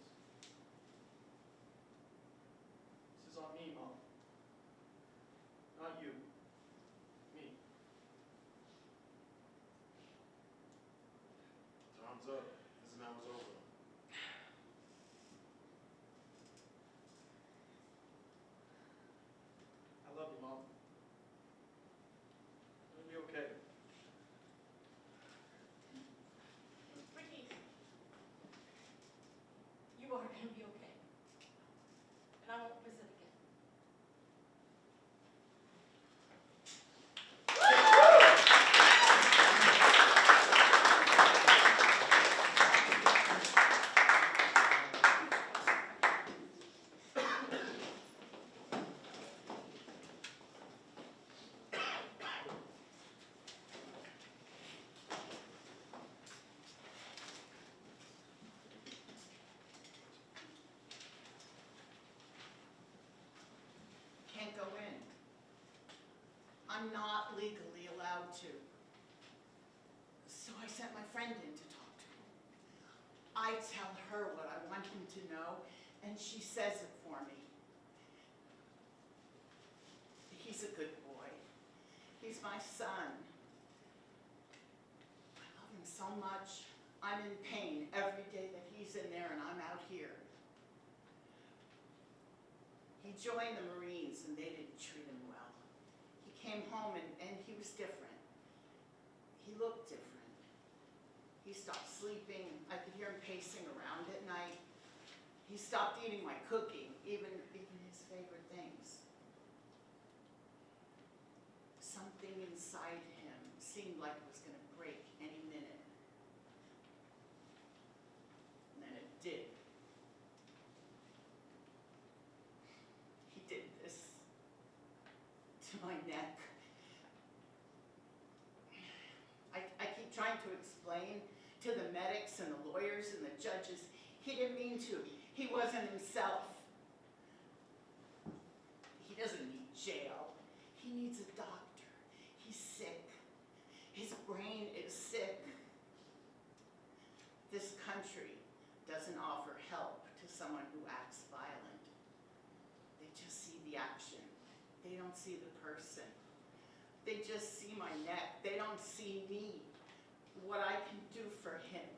This is on me, Mom. Not you. Me. Time's up. This hour's over. I love you, Mom. It'll be okay. Ricky, you are going to be okay. And I won't visit again. Can't go in. I'm not legally allowed to. So I sent my friend in to talk to him. I tell her what I want him to know, and she says it for me. He's a good boy. He's my son. I love him so much. I'm in pain every day that he's in there and I'm out here. He joined the Marines and they didn't treat him well. He came home and he was different. He looked different. He stopped sleeping. I could hear him pacing around at night. He stopped eating my cooking, even his favorite things. Something inside him seemed like it was going to break any minute. And then it did. He did this to my neck. I keep trying to explain to the medics and the lawyers and the judges, he didn't mean to. He wasn't himself. He doesn't need jail. He needs a doctor. He's sick. His brain is sick. This country doesn't offer help to someone who acts violent. They just see the action. They don't see the person. They just see my neck. They don't see me. What I can do for him.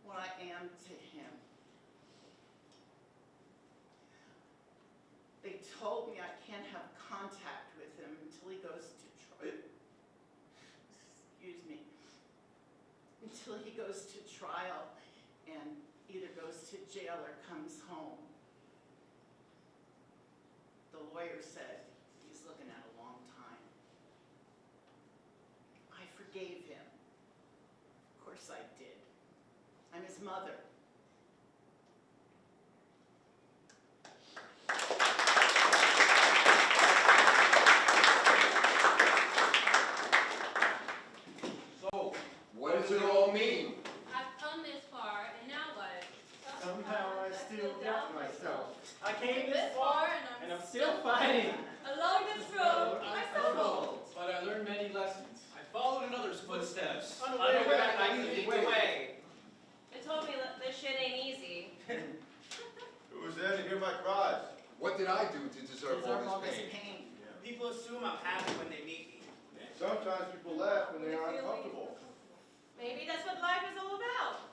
What I am to him. They told me I can't have contact with him until he goes to until he goes to trial and either goes to jail or comes home. The lawyer said he's looking at a long time. I forgave him. Of course I did. I'm his mother. So, what does it all mean? I've come this far, and now what? Somehow I still doubt myself. I Came came this far, and I'm still fighting. Along this road, I stumbled. But I learned many lessons. I followed in others' footsteps. Unaware that I lead lead the the way. They told me that did I do to deserve all this pain? People assume I'm happy when they meet me. Sometimes people laugh when they are uncomfortable. Maybe that's what life is all about.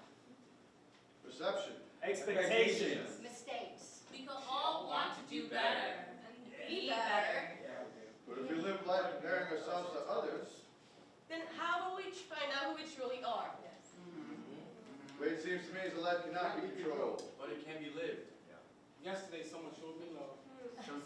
Perception. Expectations. Mistakes. We can all want to do better and be better. But if we live life comparing ourselves to others, Then how will we find out who we truly are? the way it seems to me is that life cannot be controlled. But it can be lived. Yesterday, someone showed me love.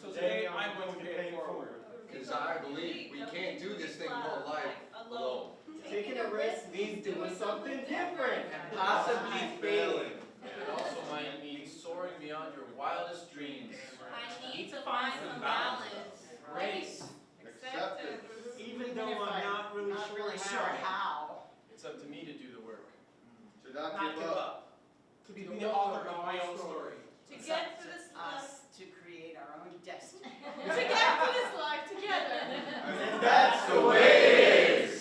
So today, I'm going to pay it forward. Because I believe we can't do this thing called life alone. Taking a risk means doing something different. Possibly failing. It also might mean soaring beyond your wildest dreams. I need to find some balance. Grace. Acceptance. Even Even though if I'm not really sure how. It's up to me to do the work. To not Not give give up. up. To be the author of my own story. To get through this life. Us to create our own destiny. To get through this life together. And that's the way it is.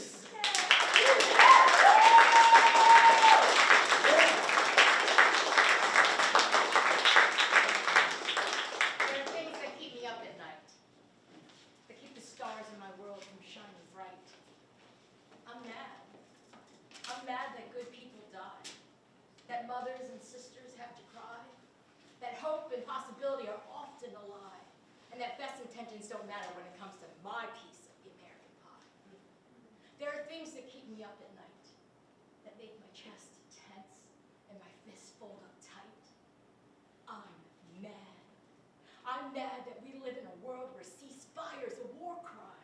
There are things that keep me up at night, that keep the stars in my world from shining bright. I'm mad. I'm mad that good people die, that mothers and sisters have to cry, that hope and possibility are often a lie, and that best intentions don't matter when it comes to my piece of the American pie. There are things that keep me up at night, that make my chest tense and my fists fold up tight. I'm mad. I'm mad that we live in a world where ceasefire is a war cry,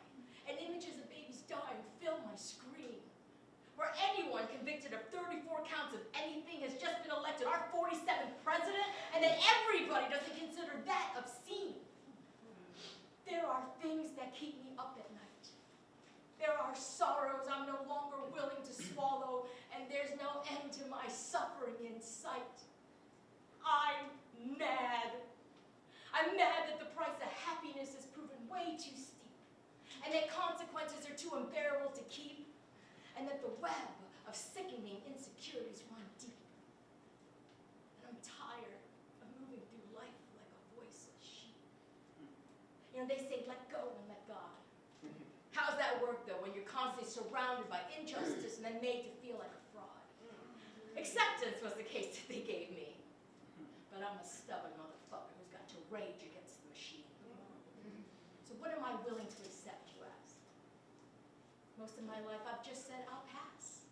and images of babies dying fill my screen. Where anyone convicted of 34 counts of anything has just been elected our 47th president, and that everybody doesn't consider that obscene. There are things that keep me up at night. There are sorrows I'm no longer willing to swallow, and there's no end to my suffering in sight. I'm mad. I'm mad that the price of happiness has proven way too steep, and that consequences are too unbearable to keep, and that the web of sickening insecurities run deep. And I'm tired of moving through life like a voiceless sheep. You know, they say let go and let God. How's that work, though, when you're constantly surrounded by injustice and then made to feel like a fraud? Acceptance was the case that they gave me. But I'm a stubborn motherfucker who's got to rage against the machine. So what am I willing to accept, you ask? Most of my life I've just said I'll pass.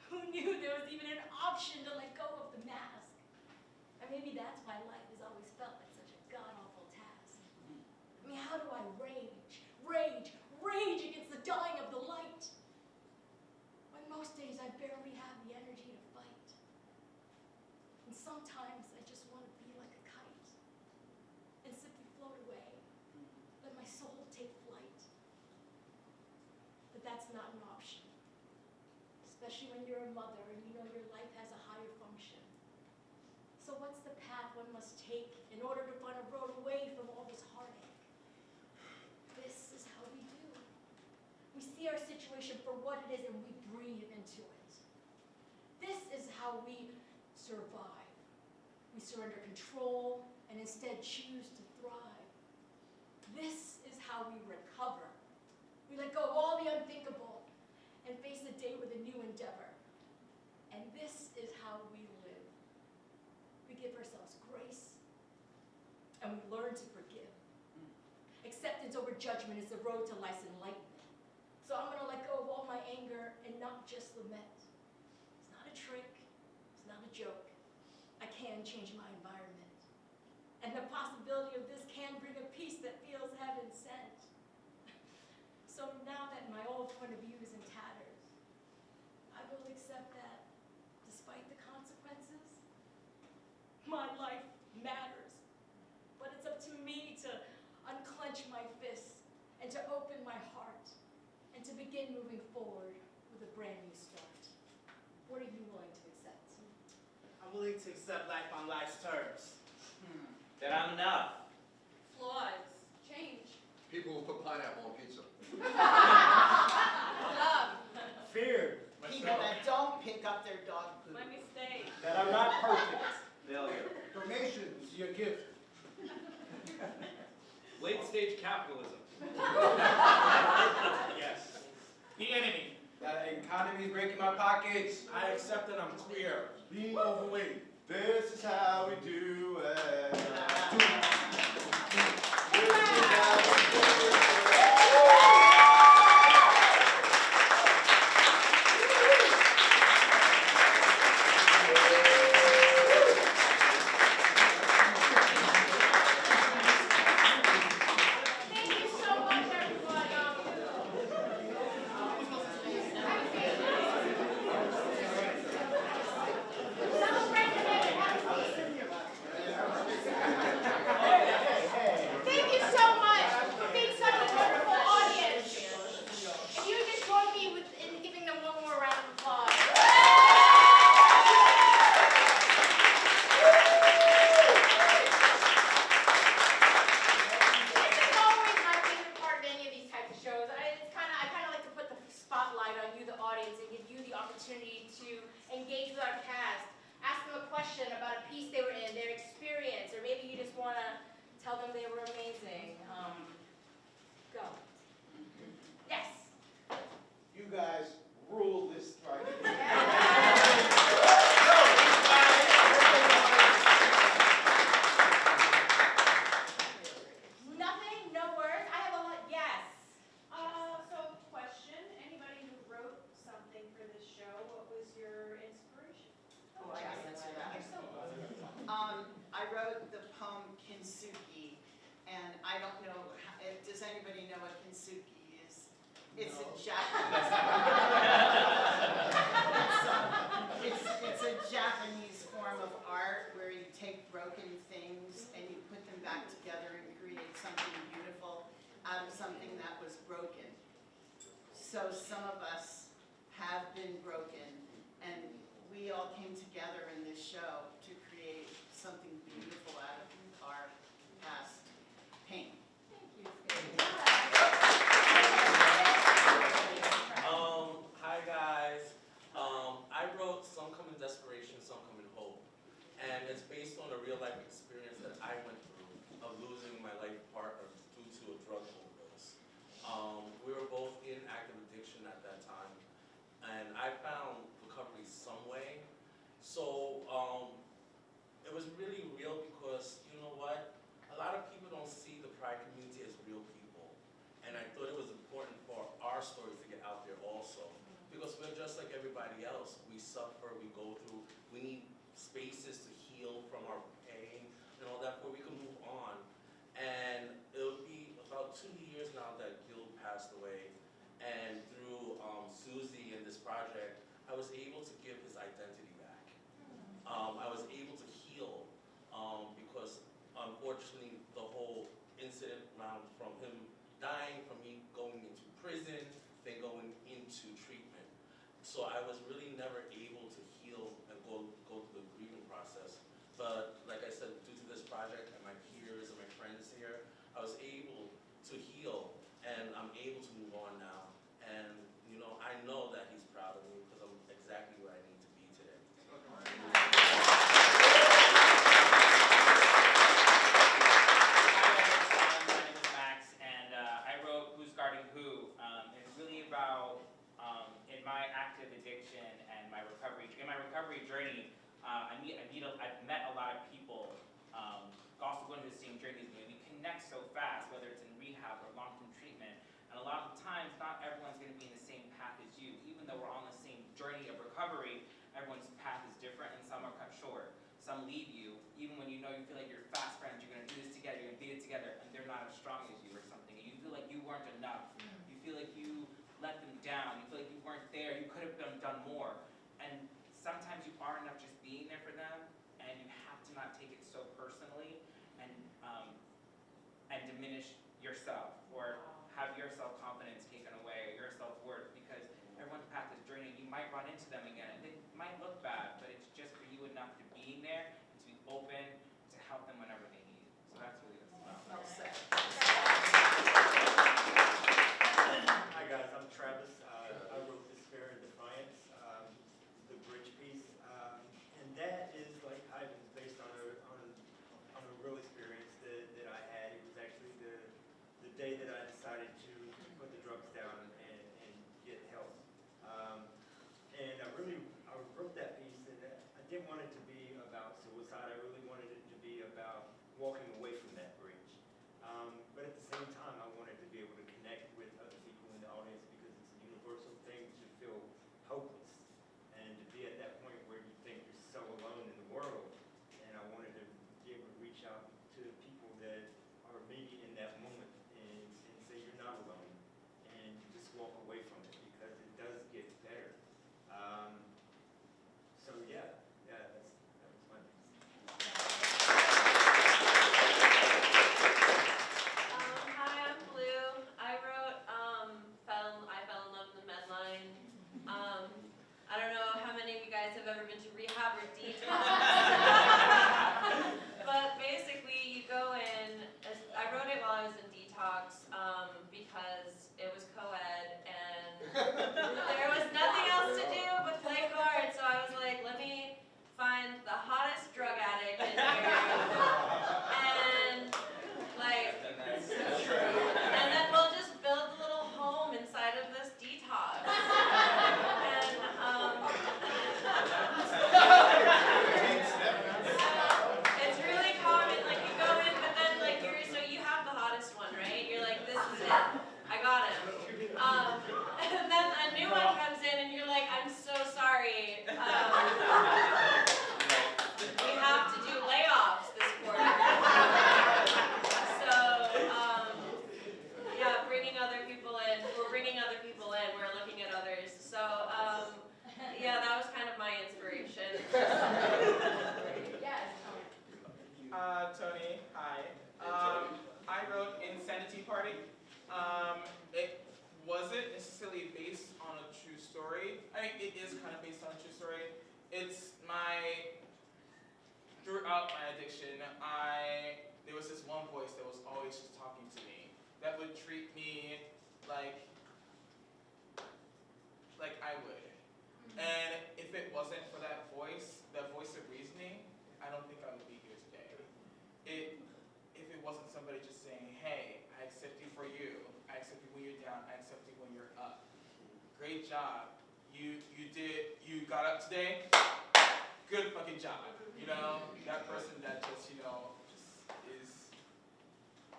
Who knew there was even an option to let go of the mask? And maybe that's why life has always felt like such a god-awful task. I mean, how do I rage against the dying of the light? When most days I barely have the energy to fight. And sometimes I just want to be like a kite and simply float away, let my soul take flight. But that's not an option, especially when you're a mother and you know your life has a higher function. So what's the path one must take in order to find a road away from all this heartache? This is how we do. We see our situation for what it is and we breathe into it. This is how we survive. We surrender control and instead choose to thrive. This is how we recover. We let go of all the unthinkable and face the day with a new endeavor. And this is how we live. We give ourselves grace and we learn to forgive. Acceptance over judgment is the road to life's enlightenment. So I'm going to let go of all my anger and not just lament. It's not a trick. It's not a joke. I can change my environment. And the possibility of this can bring a peace that feels heaven sent. So now that my old point of view is in tatters, I will accept that, despite the consequences, my life matters. But it's up to me to unclench my fists and to open my heart and to begin moving forward with a brand new start. What are you willing to accept? I'm willing to accept life on life's terms. That I'm enough. Flaws. Change. People who put pineapple on pizza. Love. Fear. People that don't pick up their dog poop. My mistake. That I'm not perfect. Failure. Donations, your gift. Late stage capitalism. Yes. The enemy. The economy is breaking my pockets. I accept that I'm queer. Being overweight. This is how we do it. This is how we do it. Thank you so much, everyone. Celebrate the day. Thank you so much for being such a wonderful audience. If you would just join me in giving them one more round of applause. This is always my favorite part of any of these types of shows. I kind of like to put the spotlight on you, the audience, and give you the opportunity to engage with our cast. Ask them a question about a piece they were in, their experience, or maybe you just want to tell them they were amazing. Go. Yes. You guys rule this strike. Nothing? No words? I have a lot. Yes. So question, anybody who wrote something for this show, what was your inspiration? Oh, I can answer that. You're so welcome. I wrote the poem Kintsugi, and I don't know, does anybody know what Kintsugi is? It's a Japanese. It's a Japanese form of art where you take broken things and you put them back together and create something beautiful out of something that was broken. So some of us have been broken, and we all came together in this show to create something beautiful out of our past pain. Hi guys. I wrote Some Come in Desperation, Some Come in Hope. And it's based on a real life experience that I went through of losing my life partner due to a drug overdose. We were both in active addiction at that time. And I found recovery some way. So it was really real because, you know what? A lot of people don't see the Pride community as real people. And I thought it was important for our stories to get out there also. Because we're just like everybody else. We suffer, we go through, we need spaces to heal from our pain and all that before we can move on. And it'll be about 2 years now that Gil passed away. And through Suzy and this project, I was able to give his identity back. I was able to heal because unfortunately the whole incident around from him dying, from me going into prison, then going into treatment. So I was really never able to heal and go through the grieving process. But like I said, due to this project and my peers and my friends here, I was able to heal and I'm able to move on now. And you know, I know that he's proud of me because I'm exactly where I need to be today. recovery journey, I've met a lot of people, also going through the same journey as me. We connect so fast, whether it's in rehab or long-term treatment, and a lot of times, not everyone's going to be in the same path as you. Even though we're on the same journey of recovery, everyone's path is different, and some are cut short. Some leave you, even when you know you feel like you're fast friends, you're going to do this together, you're going to beat it together, and they're not as strong as you or something. And you feel like you weren't enough. You feel like you let them down. You feel like you weren't there. You could have done more. And sometimes you are enough just being there for them, and you have to not take it so personally and diminish situation, there was this one voice that was always just talking to me, that would treat me like I would. And if it wasn't for that voice of reasoning, I don't think I would be here today. If it wasn't somebody just saying, hey, I accept you for you, I accept you when you're down, I accept you when you're up. Great job. You got up today, good fucking job. You know, that person that just is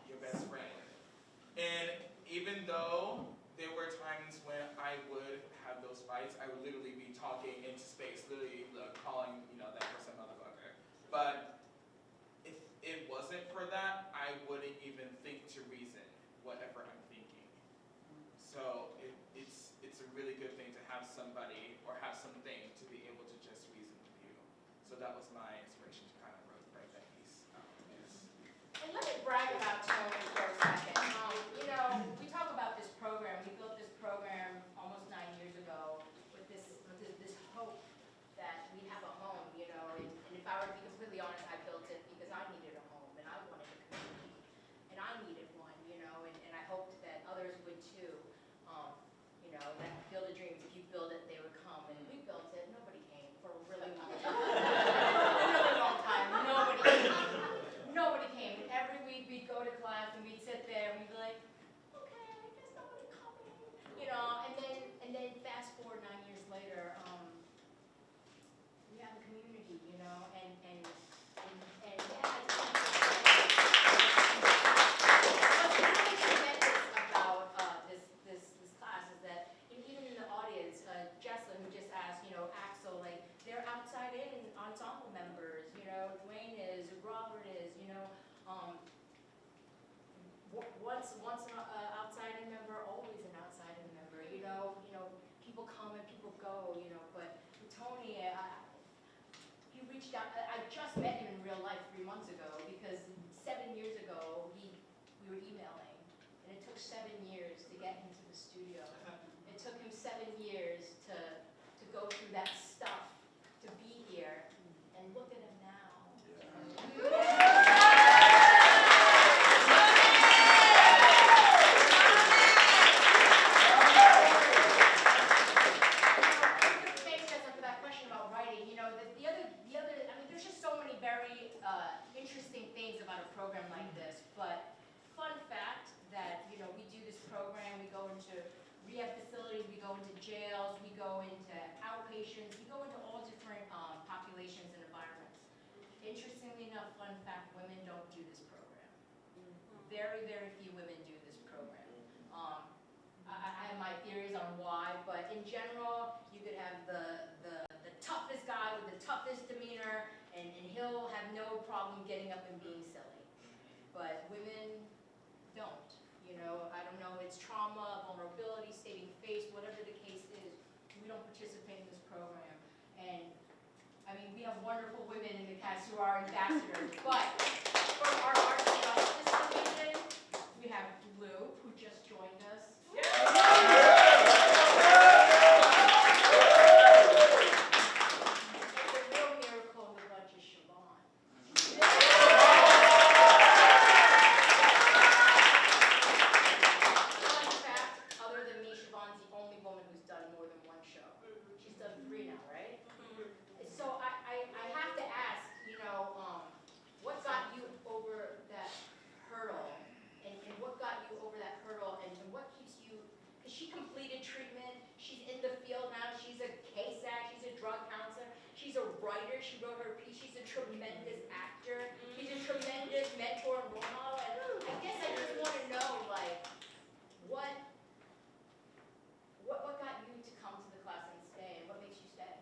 your best friend. And even though there were times when I would have those fights, I would literally be talking into space, literally calling, that person motherfucker. But if it wasn't for that, I wouldn't even think to reason whatever I'm thinking. So it's a really good thing to have somebody or have something to be able to just reason with you. So that was my inspiration to kind of write that piece. And let me brag about Tony for a second. We talk about this program. We built this program almost 9 years ago with this hope that we'd have a home, and if I were to be completely honest, I built it because I needed a home and I wanted a community. And I needed one, and I hoped that others would too. That Field of Dreams, if you build it, they would come. And we built it, nobody came for a really long time. Nobody came. And every week we'd go to class and we'd sit there and we'd be like, okay, I guess nobody coming. And then fast forward 9 years later, we have a community, and yeah, what's really tremendous about this class is that even in the audience, Jessalyn, who just asked, Axel, they're outside in ensemble members, Dwayne is, Robert is, once an outside-in member, always an outside-in member, people come and people go, but with Tony, he reached out, I just met him in real life 3 months ago, because 7 years ago, we were emailing, and it took 7 years to get him to the studio. It took him 7 years to go through that stuff, to be here, and look at him now. Thanks, Jessica, for that question about writing. There's just so many very interesting things about a program like this, but fun fact that, we do this program, we go into rehab facilities, we go into jails, we go into outpatients, we go into all different populations and environments. Interestingly enough, fun fact, women don't do this program. Very, very few women do this program. I have my theories on why, but in general, you could have the toughest guy with the toughest demeanor, and he'll have no problem getting up and being silly. But women don't. I don't know, it's trauma, vulnerability, saving face, whatever the case is, we don't participate in this program. And, we have wonderful women in the cast who are ambassadors, but for our Arts and Justice Division, we have Lou, who just joined us. It's a real miracle, and the bunch is Siobhan. Fun fact, other than me, Siobhan's the only woman who's done more than one show. She's done 3 now, right? So I have to ask, what got you over that hurdle? And what got you over that hurdle? And what keeps you, because she completed treatment, she's in the field now, she's a KSAC, she's a drug counselor, she's a writer, she wrote her piece, she's a tremendous actor, she's a tremendous mentor and role model. And I guess I just want to know, what got you to come to the class and stay, and what makes you stay?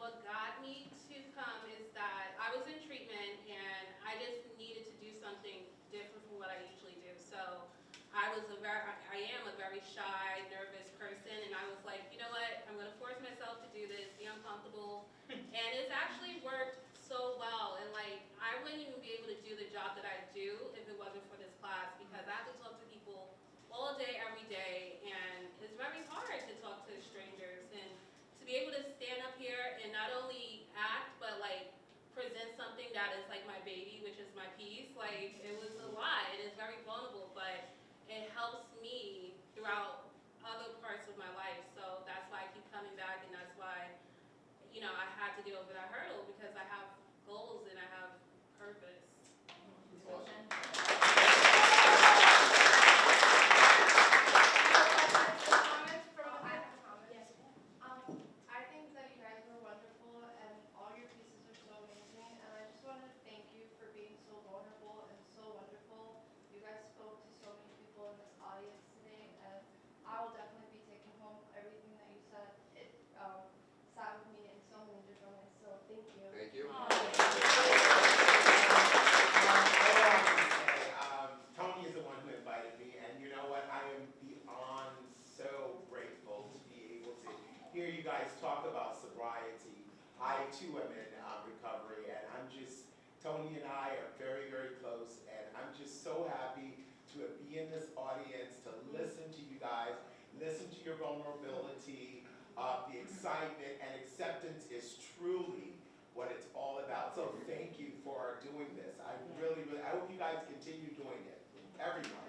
What got me to come is that I was in treatment and I just needed to do something different from what I usually do. So I am a very shy, nervous person, and I was like, you know what, I'm going to force myself to do this, be uncomfortable, and it's actually worked so well. And I wouldn't even be able to do the job that I do if it wasn't for this class, because I have to talk to people all day, every day, and it's very hard to talk to strangers. And to be able to stand up here and not only act, but present something that is my too am in recovery, and Tony and I are very, very close, and I'm just so happy to be in this audience, to listen to you guys, listen to your vulnerability, the excitement, and acceptance is truly what it's all about. So thank you for doing this. I hope you guys continue doing it. Everyone.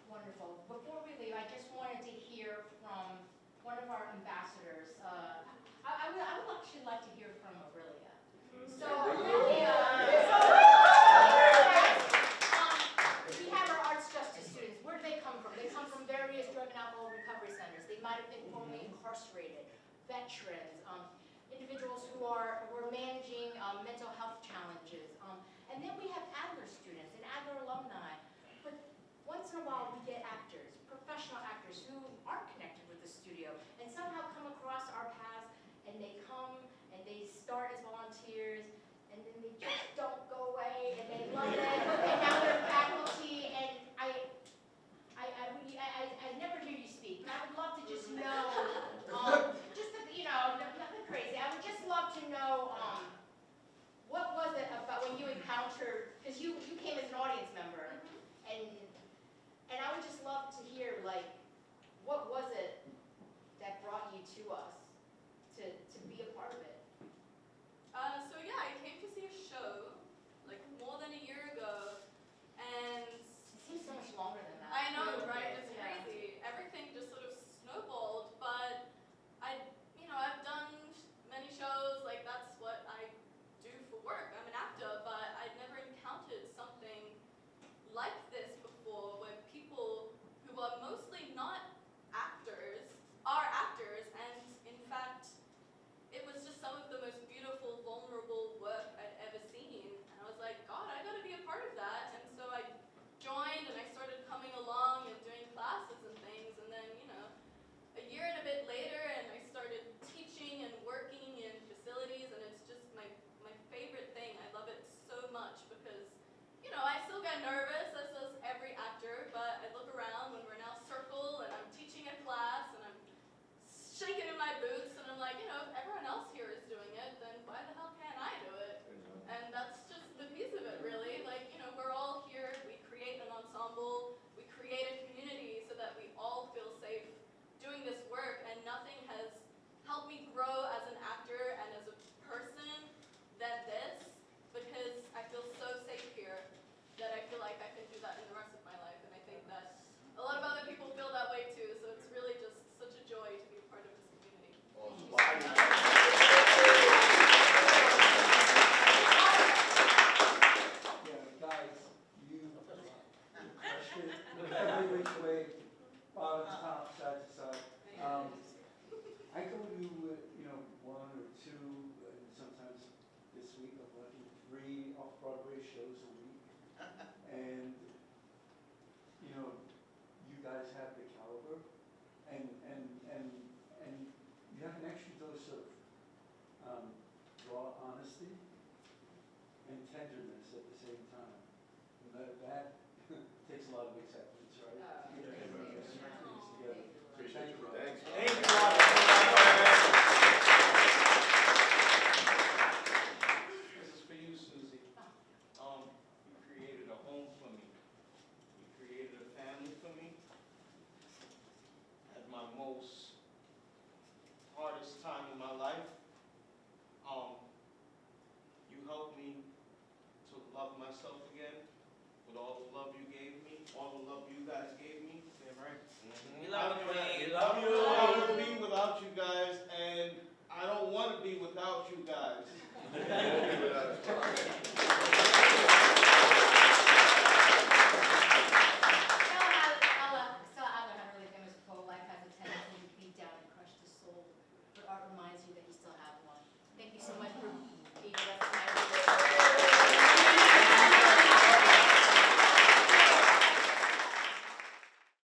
Wonderful. Before we leave, I just wanted to hear from one of our ambassadors. I would actually like to hear from Aurelia. So Aurelia, we have our arts justice students. Where do they come from? They come from various drug and alcohol recovery centers. They might have been formerly incarcerated, veterans, individuals who are managing mental health challenges. And then we have Adler students and Adler alumni. But once in a while we get actors, professional actors who aren't connected with the studio and somehow come across our paths, and they come and they start as volunteers and then they just don't go away and they love it and now they're faculty, and I never hear you speak. And I would love to just know, nothing crazy. I would just love to know what was it about when you encountered, because you came as an audience member, and I would just love to hear, like, what was it that brought you to us to be a part of it? So yeah, I came to see a show like more than a year ago, and it seems so much longer than that. I know, right? It's crazy. Everything just sort of snowballed, but I've done many shows, like that's what I do for work. I'm an actor, but I'd never encountered something like this before, where people who are mostly not actors are actors, and in fact, it was just some of the most beautiful, vulnerable work I'd ever seen. And I was like, God, I gotta be a part of that. And so I joined and I started coming along and doing classes and things, and then, a year and a bit later, and I started teaching and working in facilities, and it's just my favorite thing. I love it so much because, I still get nervous, as does every actor, but I look around when we're now circle and I'm teaching a class and I'm shaking in my boots, and I'm like, if everyone else here is doing it, then why the hell can't I do it? And that's just the piece of it, really. Like, we're all here, we create an ensemble, we create a community so that we all feel safe doing this work, and nothing has helped me grow as an actor and as a person than this, because I feel so safe here that I feel like I can do that in the rest of my life, and I think that a lot of other people feel that way too, so it's really just such a joy to be a part of this community. Yeah, guys, you crushed it every which way, bottom, top, side to side. I go to, one or two, and sometimes this week I'm lucky 3 off-Broadway shows a week. And, you guys have the caliber, and you have an extra dose of raw honesty and tenderness at the same time. And that takes a lot of acceptance, right? Everybody has to put things together. Appreciate you. Thanks. Thank you. This is for you, Suzy. You created a home for me. You created a family for me. At my most hardest time in my life, you helped me to love myself again with all the love you gave me, all the love you guys gave me. Damn right. We love you, man. We love you. I would be without you guys, and I don't want to be without you guys.